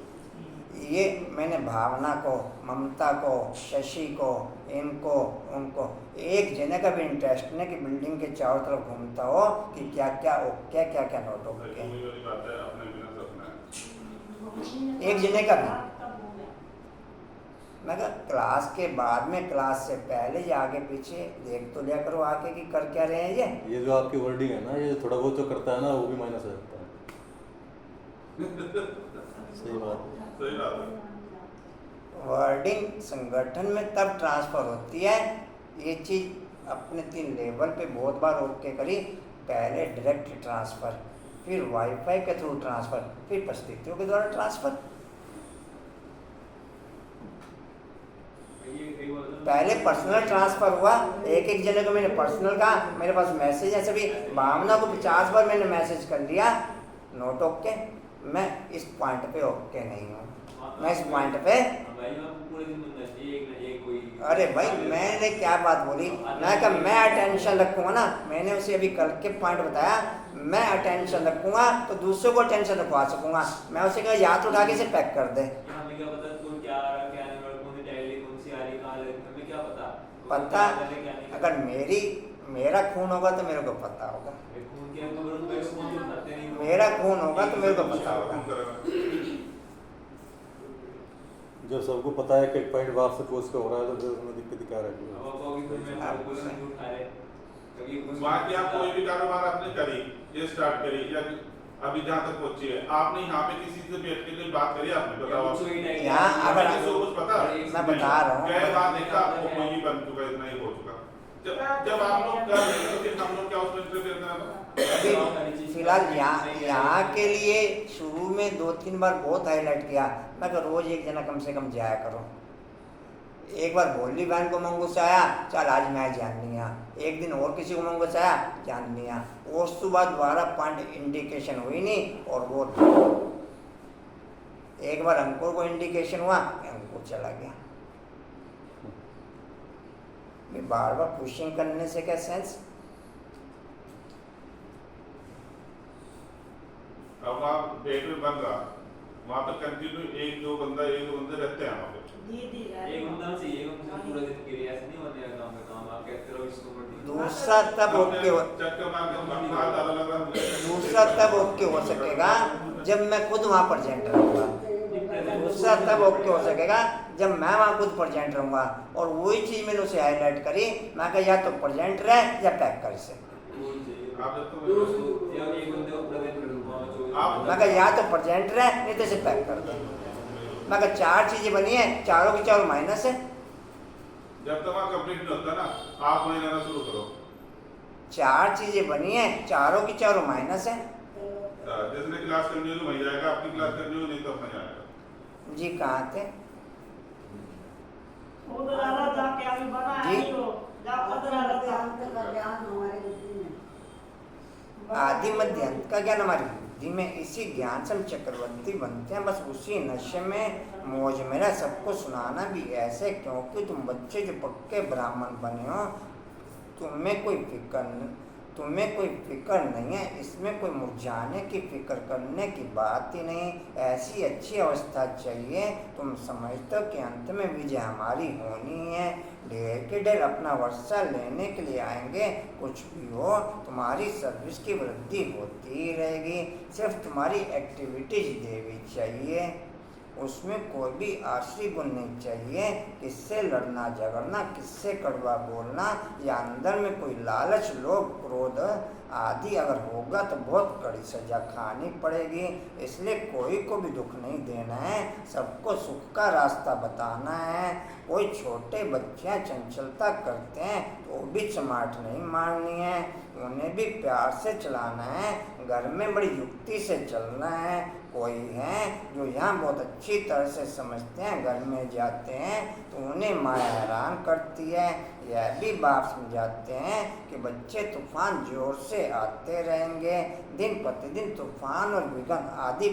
Speaker 1: ये मैंने भावना को, ममता को, शशि को, इनको उनको एक जने का भी इंटरेस्ट नहीं कि बिल्डिंग के चारों तरफ घूमता हो कि क्या क्या ओके क्या क्या नोट ओके।
Speaker 4: वही वाली बात है, अपने बिना सपना है।
Speaker 1: एक जने का भी। मैं कहा क्लास के बाद में, क्लास से पहले या आगे पीछे देख तो लिया करो आके कि कर क्या रहे हैं ये।
Speaker 3: ये जो आपकी वर्डिंग है ना, ये थोड़ा बहुत जो करता है ना वो भी माइनस हो जाता है। सही बात है।
Speaker 4: सही बात है।
Speaker 1: वर्डिंग संगठन में तब ट्रांसफर होती है। ये चीज़ अपने 3 लेवल पे बहुत बार ओके करी। पहले डायरेक्ट ट्रांसफ़र, फिर वाईफाई के थ्रू ट्रांसफ़र, फिर परिस्थितियों के द्वारा ट्रांसफ़र। पहले पर्सनल ट्रांसफ़र हुआ, एक जने को मैंने पर्सनल कहा, मेरे पास मैसेज है सभी। भावना को 50 बार मैंने मैसेज कर दिया, नोट ओके। मैं इस पॉइंट पे ओके नहीं हूँ, मैं इस पॉइंट पे। अरे भाई मैंने क्या बात बोली, मैं कहा मैं अटेंशन रखूँगा ना। मैंने उसे अभी कल के पॉइंट बताया, मैं अटेंशन रखूँगा तो दूसरों को अटेंशन रखवा सकूँगा। मैं उसे कहा याद उठा के इसे पैक कर दे। पता अगर मेरा खून होगा तो मेरे को पता होगा, मेरा खून होगा तो मेरे को पता होगा।
Speaker 3: जब सबको पता है कि पॉइंट बाप से पोस्ट हो रहा है तो फिर उसमें दिक्कत क्या रहेगी।
Speaker 4: बाकी आप कोई भी कारोबार आपने करी, ये स्टार्ट करी या अभी जहाँ तक पहुंची है, आपने यहाँ पे किसी से बैठ के कोई बात करी? आपने बताओ
Speaker 1: यहाँ अगर
Speaker 4: किसी को कुछ पता?
Speaker 1: मैं बता रहा हूँ,
Speaker 4: क्या बात देखा आपको कोई भी बन चुका, इतना ही हो चुका। जब आप लोग कर रहे हैं तो फिर हम लोग क्या उसमें इंटरफेयर करना?
Speaker 1: अभी फिलहाल यहाँ के लिए शुरू में 2-3 बार बहुत हाईलाइट किया। मैं तो रोज़ एक जना कम से कम जाया करो। एक बार भोली बहन को मंगूस आया, चल आज मैं जान लिया। एक दिन और किसी को मंगूस आया, जान लिया। उस तो बाद दोबारा पॉइंट इंडिकेशन हुई नहीं। और वो एक बार अंकुर को इंडिकेशन हुआ, अंकुर चला गया। बार बार पुशिंग करने से क्या सेंस।
Speaker 4: अब आप डेट में बन रहा, वहाँ पे कंटिन्यू एक दो बंदे रहते हैं वहाँ पे।
Speaker 1: दूसरा तब ओके हो सकेगा जब मैं खुद वहाँ प्रेजेंट रहूँगा। दूसरा तब ओके हो सकेगा जब मैं वहाँ खुद प्रेजेंट रहूँगा। और वही चीज़ मैंने उसे हाईलाइट करी। मैं कहा या तो प्रेजेंट रहे या पैक कर इसे। मैं कहा या तो प्रेजेंट रहे नहीं तो इसे पैक कर दो। मैं कहा 4 चीज़ें बनी है, चारों की चारों माइनस है।
Speaker 4: जब तक वहाँ कंप्लीट नहीं होता ना, आप वहीं रहना शुरू करो।
Speaker 1: 4 चीज़ें बनी है, चारों की चारों माइनस है।
Speaker 4: जिसने क्लास करनी हो वहीं जाएगा, अपनी क्लास करनी हो नहीं तो अपना जाएगा।
Speaker 1: जी कहाँ थे? आदि मध्य अंत का ज्ञान हमारी बुद्धि में इसी ज्ञान से हम चक्रवर्ती बनते हैं। बस उसी नशे में मौज में रह सबको सुनाना भी ऐसे, क्योंकि तुम बच्चे जो पक्के ब्राह्मण बने हो, तुम्हें कोई फिक्र नहीं है। इसमें कोई मुरझाने की फिक्र करने की बात ही नहीं। ऐसी अच्छी अवस्था चाहिए तुम समझते हो कि अंत में विजय हमारी होनी है। ढेर के ढेर अपना वर्षा लेने के लिए आएंगे। कुछ भी हो तुम्हारी सर्विस की वृद्धि होती ही रहेगी। सिर्फ तुम्हारी एक्टिविटीज देवी चाहिए, उसमें कोई भी आश्री गुण नहीं चाहिए। किससे लड़ना झगड़ना, किससे कड़वा बोलना या अंदर में कोई लालच लोभ क्रोध आदि अगर होगा तो बहुत कड़ी सजा खानी पड़ेगी। इसलिए कोई को भी दुख नहीं देना है, सबको सुख का रास्ता बताना है। कोई छोटे बच्चे चंचलता करते हैं तो भी चमाट नहीं मारनी है, उन्हें भी प्यार से चलाना है। घर में बड़ी युक्ति से चलना है। कोई हैं जो यहाँ बहुत अच्छी तरह से समझते हैं, घर में जाते हैं तो उन्हें माया हैरान करती है। यह भी बाप समझाते हैं कि बच्चे तूफान जोर से आते रहेंगे। दिन प्रतिदिन तूफान और विघ्न आदि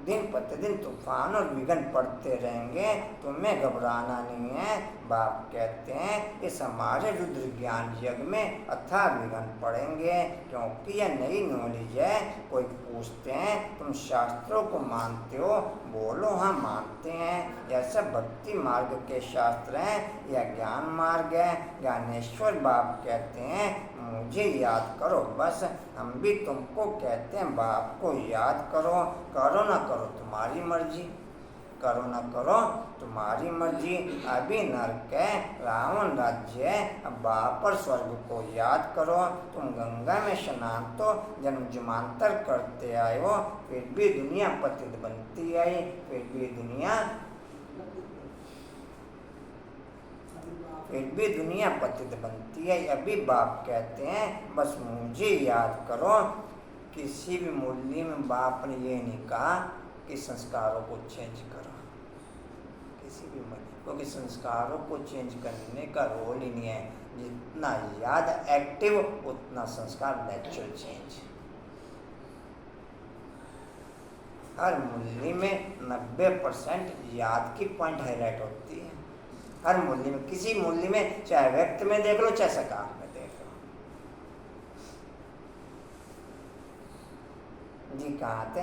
Speaker 1: दिन प्रतिदिन तूफान और विघ्न पड़ते रहेंगे, तुम्हें घबराना नहीं है। बाप कहते हैं इस हमारे रुद्र ज्ञान यज्ञ में अथाह विघ्न पड़ेंगे, क्योंकि यह नई नॉलेज है। कोई पूछते हैं तुम शास्त्रों को मानते हो? बोलो हाँ मानते हैं। यह सब भक्ति मार्ग के शास्त्र हैं, यह ज्ञान मार्ग है। ज्ञानेश्वर बाप कहते हैं मुझे याद करो बस। हम भी तुमको कहते हैं बाप को याद करो। करो ना करो तुम्हारी मर्जी, करो ना करो तुम्हारी मर्जी। अभी नरक है, रावण राज्य है, अब बाप और स्वर्ग को याद करो। तुम गंगा में स्नान तो जन्म जन्मांतर करते आए हो, फिर भी दुनिया पतित बनती आई, फिर भी दुनिया पतित बनती है। अभी बाप कहते हैं बस मुझे याद करो। किसी भी मुरली में बाप ने ये नहीं कहा कि संस्कारों को चेंज करो, किसी भी मुरली, क्योंकि संस्कारों को चेंज करने का रोल ही नहीं है। जितना याद एक्टिव उतना संस्कार नेचुरल चेंज। हर मुरली में 90% याद की पॉइंट हाईलाइट होती है। हर मुरली में, किसी मुरली में, चाहे व्यक्त में देख लो चाहे सकार में देख लो। जी कहाँ थे?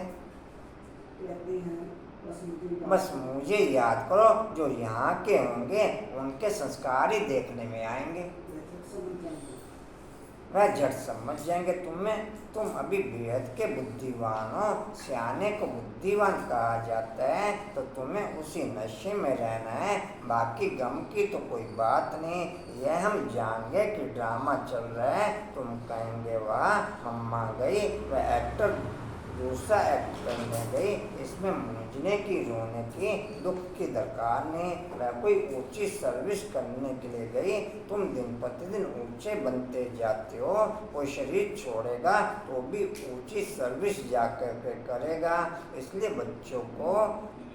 Speaker 1: बस मुझे याद करो। जो यहाँ के होंगे उनके संस्कार ही देखने में आएंगे, वह झट समझ जाएंगे तुम्हें। तुम अभी बेहद के बुद्धिवान हो। सियाने को बुद्धिवान कहा जाता है, तो तुम्हें उसी नशे में रहना है। बाकी गम की तो कोई बात नहीं। यह हम जान गए कि ड्रामा चल रहा है। तुम कहेंगे वाह मम्मा गई, वह एक्टर दूसरा एक्ट करने गई। इसमें मूंझने की, रोने की, दुख की दरकार नहीं। वह कोई ऊंची सर्विस करने के लिए गई। तुम दिन प्रतिदिन ऊंचे बनते जाते हो। कोई शरीर छोड़ेगा तो भी ऊंची सर्विस जाकर के करेगा। इसलिए बच्चों को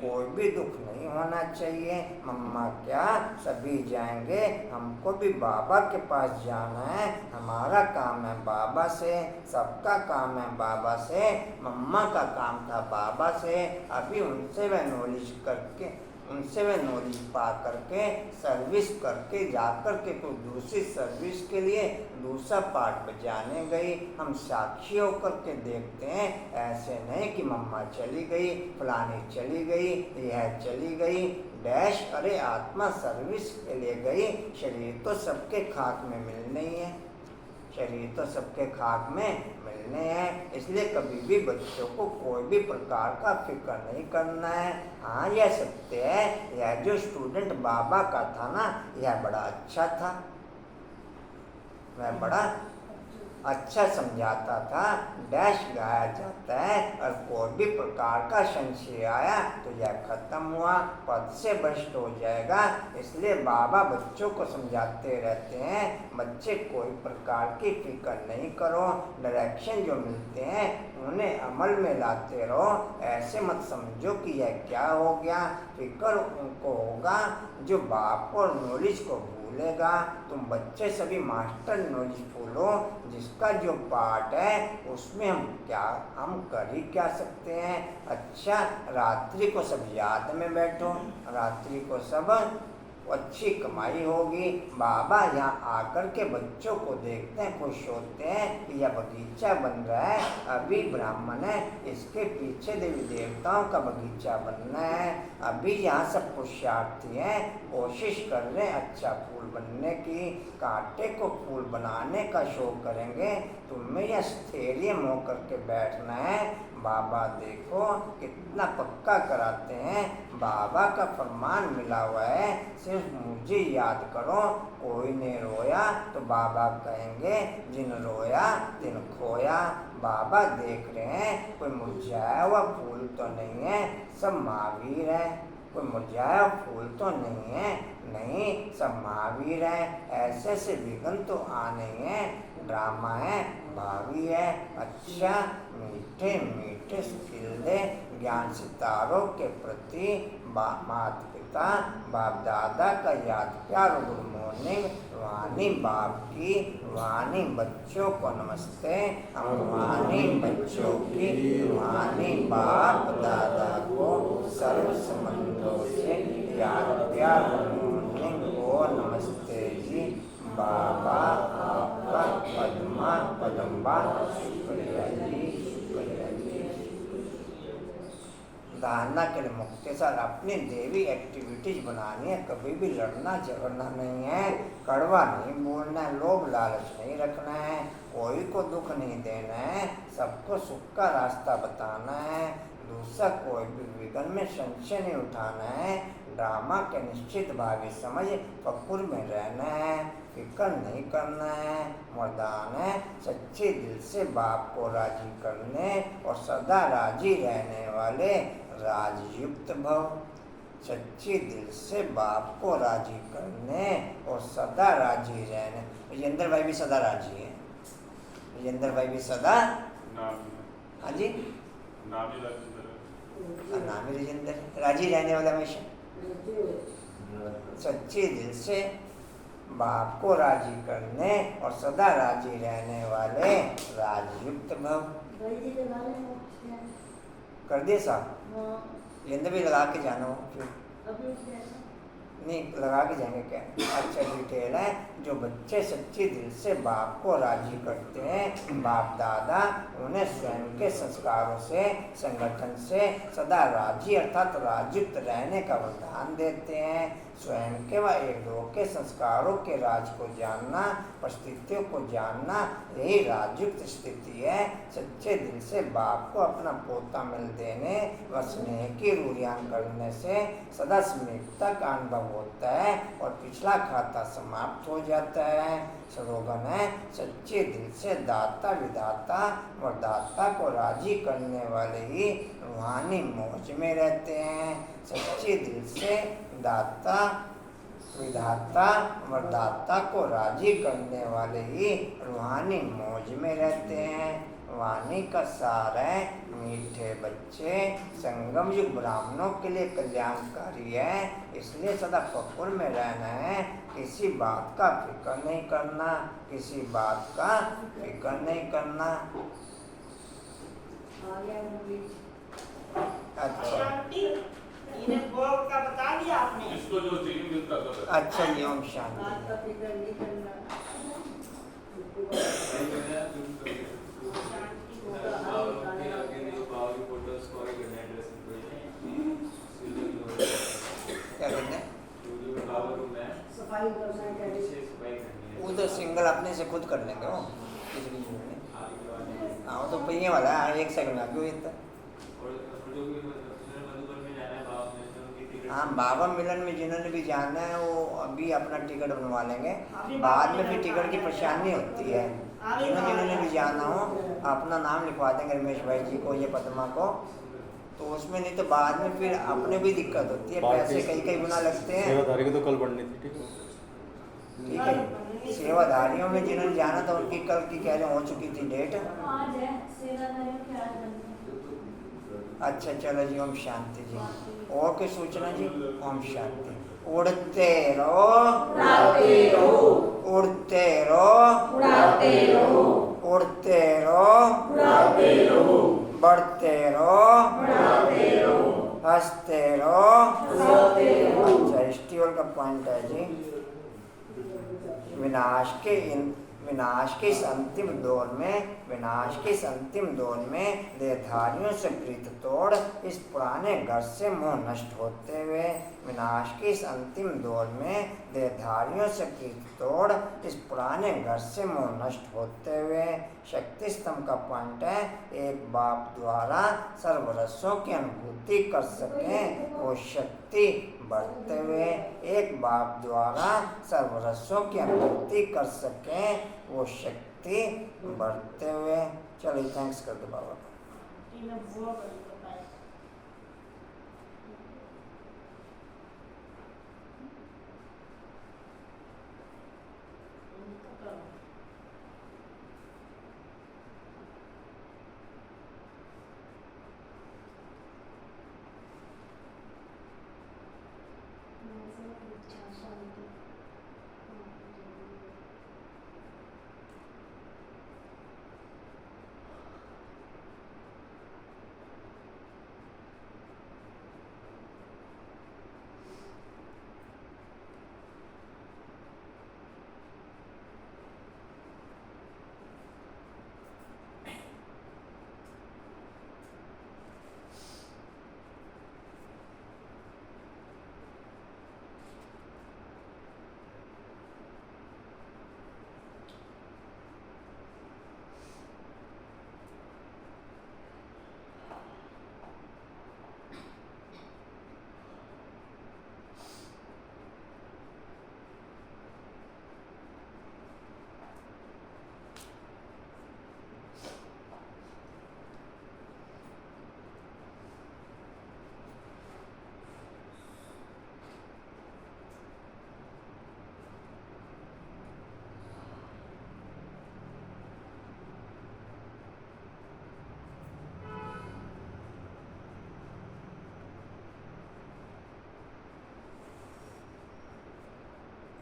Speaker 1: कोई भी दुख नहीं होना चाहिए। मम्मा क्या, सभी जाएंगे, हमको भी बाबा के पास जाना है। हमारा काम है बाबा से, सबका काम है बाबा से। मम्मा का काम था बाबा से। अभी उनसे वह नॉलेज करके, उनसे वह नॉलेज पा करके, सर्विस करके जाकर के कोई दूसरी सर्विस के लिए दूसरा पार्ट बजाने गई। हम साक्षी होकर के देखते हैं। ऐसे नहीं कि मम्मा चली गई, फलानी चली गई, यह चली गई डैश। अरे आत्मा सर्विस के लिए गई। शरीर तो सबके खाक में मिलने ही है, शरीर तो सबके खाक में मिलने हैं। इसलिए कभी भी बच्चों को कोई भी प्रकार का फिक्र नहीं करना है। हाँ यह सत्य है, यह जो स्टूडेंट बाबा का था ना, यह बड़ा अच्छा था, वह बड़ा अच्छा समझाता था। डैश गाया जाता है और कोई भी प्रकार का संशय आया तो यह खत्म हुआ, पद से भ्रष्ट हो जाएगा। इसलिए बाबा बच्चों को समझाते रहते हैं बच्चे कोई प्रकार की फिक्र नहीं करो। डायरेक्शन जो मिलते हैं उन्हें अमल में लाते रहो। ऐसे मत समझो कि यह क्या हो गया। फिक्र उनको होगा जो बाप और नॉलेज को भूलेगा। तुम बच्चे सभी मास्टर नॉलेजफुल हो। जिसका जो पार्ट है उसमें हम कर ही क्या सकते हैं। अच्छा रात्रि को सब याद में बैठो, रात्रि को सब अच्छी कमाई होगी। बाबा यहाँ आकर के बच्चों को देखते हैं, खुश होते हैं कि यह बगीचा बन रहा है। अभी ब्राह्मण है, इसके पीछे देवी देवताओं का बगीचा बनना है। अभी यहाँ सब पुरुषार्थी हैं, कोशिश कर रहे हैं अच्छा फूल बनने की। कांटे को फूल बनाने का शौक करेंगे। तुम्हें यह स्थैर्य मोह करके बैठना है। बाबा देखो कितना पक्का कराते हैं। बाबा का फरमान मिला हुआ है, सिर्फ मुझे याद करो। कोई ने रोया तो बाबा कहेंगे जिन रोया तिन खोया। बाबा देख रहे हैं कोई मुरझाया हुआ फूल तो नहीं है, सब महावीर है। कोई मुरझाया फूल तो नहीं है, नहीं सब महावीर है। ऐसे से विघ्न तो आने हैं, ड्रामा है, भावी है। अच्छा मीठे मीठे खिलते ज्ञान सितारों के प्रति मात देवता बाप दादा का याद प्यार गुड मॉर्निंग। वाणी बाप की, वाणी बच्चों को नमस्ते। हम वाणी बच्चों की, वाणी बाप दादा को सर्व संबंधों से याद प्यार गुड मॉर्निंग और नमस्ते जी। बाबा आपका पद्मा पदम्बा शुक्रिया जी, शुक्रिया जी। धारणा के लिए मुक्ति सर अपनी देवी एक्टिविटीज बनानी है, कभी भी लड़ना झगड़ना नहीं है, कड़वा नहीं बोलना है, लोभ लालच नहीं रखना है, कोई को दुख नहीं देना है, सबको सुख का रास्ता बताना है, दूसरा कोई भी विघ्न में संशय नहीं उठाना है, ड्रामा के निश्चित भावी समझ फकुर में रहना है, फिक्र नहीं करना है, मर्दान है सच्चे दिल से बाप को राजी करने और सदा राजी रहने वाले राजयुक्त भव। सच्चे दिल से बाप को राजी करने और सदा राजी रहने। विजेंद्र भाई भी सदा राजी है, विजेंद्र भाई भी सदा। हाँ जी, नाम ही विजेंद्र, राजी रहने वाला हमेशा। सच्चे दिल से बाप को राजी करने और सदा राजी रहने वाले राजयुक्त भव। कर दिए साहब, विजेंद्र भी लगा के जाना हो फिर नहीं लगा के जाएंगे क्या? अच्छा डिटेल है। जो बच्चे सच्चे दिल से बाप को राजी करते हैं, बाप दादा उन्हें स्वयं के संस्कारों से, संगठन से सदा राजी अर्थात राजयुक्त रहने का वरदान देते हैं। स्वयं के व एक दो के संस्कारों के राज को जानना, परिस्थितियों को जानना, यही राजयुक्त स्थिति है। सच्चे दिल से बाप को अपना पोता मिल देने व स्नेह की रूढ़ियां करने से सदा स्मितता का अनुभव होता है और पिछला खाता समाप्त हो जाता है। स्लोगन है, सच्चे दिल से दाता विधाता और दाता को राजी करने वाले ही रूहानी मौज में रहते हैं। सच्चे दिल से दाता विधाता और दाता को राजी करने वाले ही रूहानी मौज में रहते हैं। वाणी का सार है, मीठे बच्चे संगम युग ब्राह्मणों के लिए कल्याणकारी है, इसलिए सदा फकुर में रहना है, किसी बात का फिक्र नहीं करना, किसी बात का फिक्र नहीं करना। अच्छा
Speaker 6: इन्हें गोल का बता दिया आपने।
Speaker 4: इसको जो चाहिए मिलता था।
Speaker 1: अच्छा जी, ओम शांति। क्या करना है?
Speaker 2: सफाई करना है,
Speaker 1: वो तो सिंगल अपने से खुद कर लेंगे वो, किसी की जरूरत नहीं। हाँ वो तो पहिए वाला है, एक सेकंड में क्यों इतना। हाँ बाबा मिलन में जिन्होंने भी जाना है वो अभी अपना टिकट बनवा लेंगे, बाद में फिर टिकट की परेशानी होती है। जिन्होंने भी जाना हो अपना नाम लिखवा देंगे रमेश भाई जी को, ये पद्मा को, तो उसमें नहीं तो बाद में फिर अपने भी दिक्कत होती है, पैसे कई कई गुना लगते हैं।
Speaker 3: सेवाधारी की तो कल बढ़नी थी, ठीक है
Speaker 1: ठीक है, सेवाधारियों में जिन्होंने जाना था उनकी कल की कह रहे हो चुकी थी डेट। अच्छा चलो जी, ओम शांति जी। और कोई सूचना जी? ओम शांति। उड़ते रहो उड़ाते रहो, उड़ते रहो उड़ाते रहो, उड़ते रहो उड़ाते रहो, बढ़ते रहो बढ़ाते रहो, हंसते रहो हंसाते रहो। अच्छा स्टीवल का पॉइंट है जी, विनाश के इस अंतिम दौर में देहधारियों से प्रीत तोड़ इस पुराने घर से मोह नष्ट होते हुए, विनाश के इस अंतिम दौर में देहधारियों से प्रीत तोड़ इस पुराने घर से मोह नष्ट होते हुए, शक्ति स्तंभ का पॉइंट है, एक बाप द्वारा सर्वरसों की अनुभूति कर सकें वो शक्ति बढ़ते हुए, एक बाप द्वारा सर्वरसों की अनुभूति कर सकें वो शक्ति बढ़ते हुए। चलिए थैंक्स कर दो बाबा।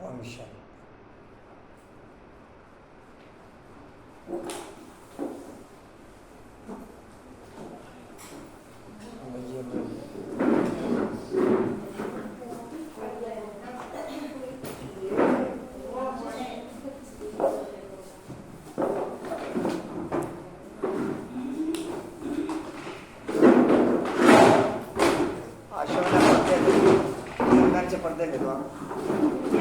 Speaker 1: ओम शांति। आशा में पर्दे ले लो, पर्दे ले लो आप।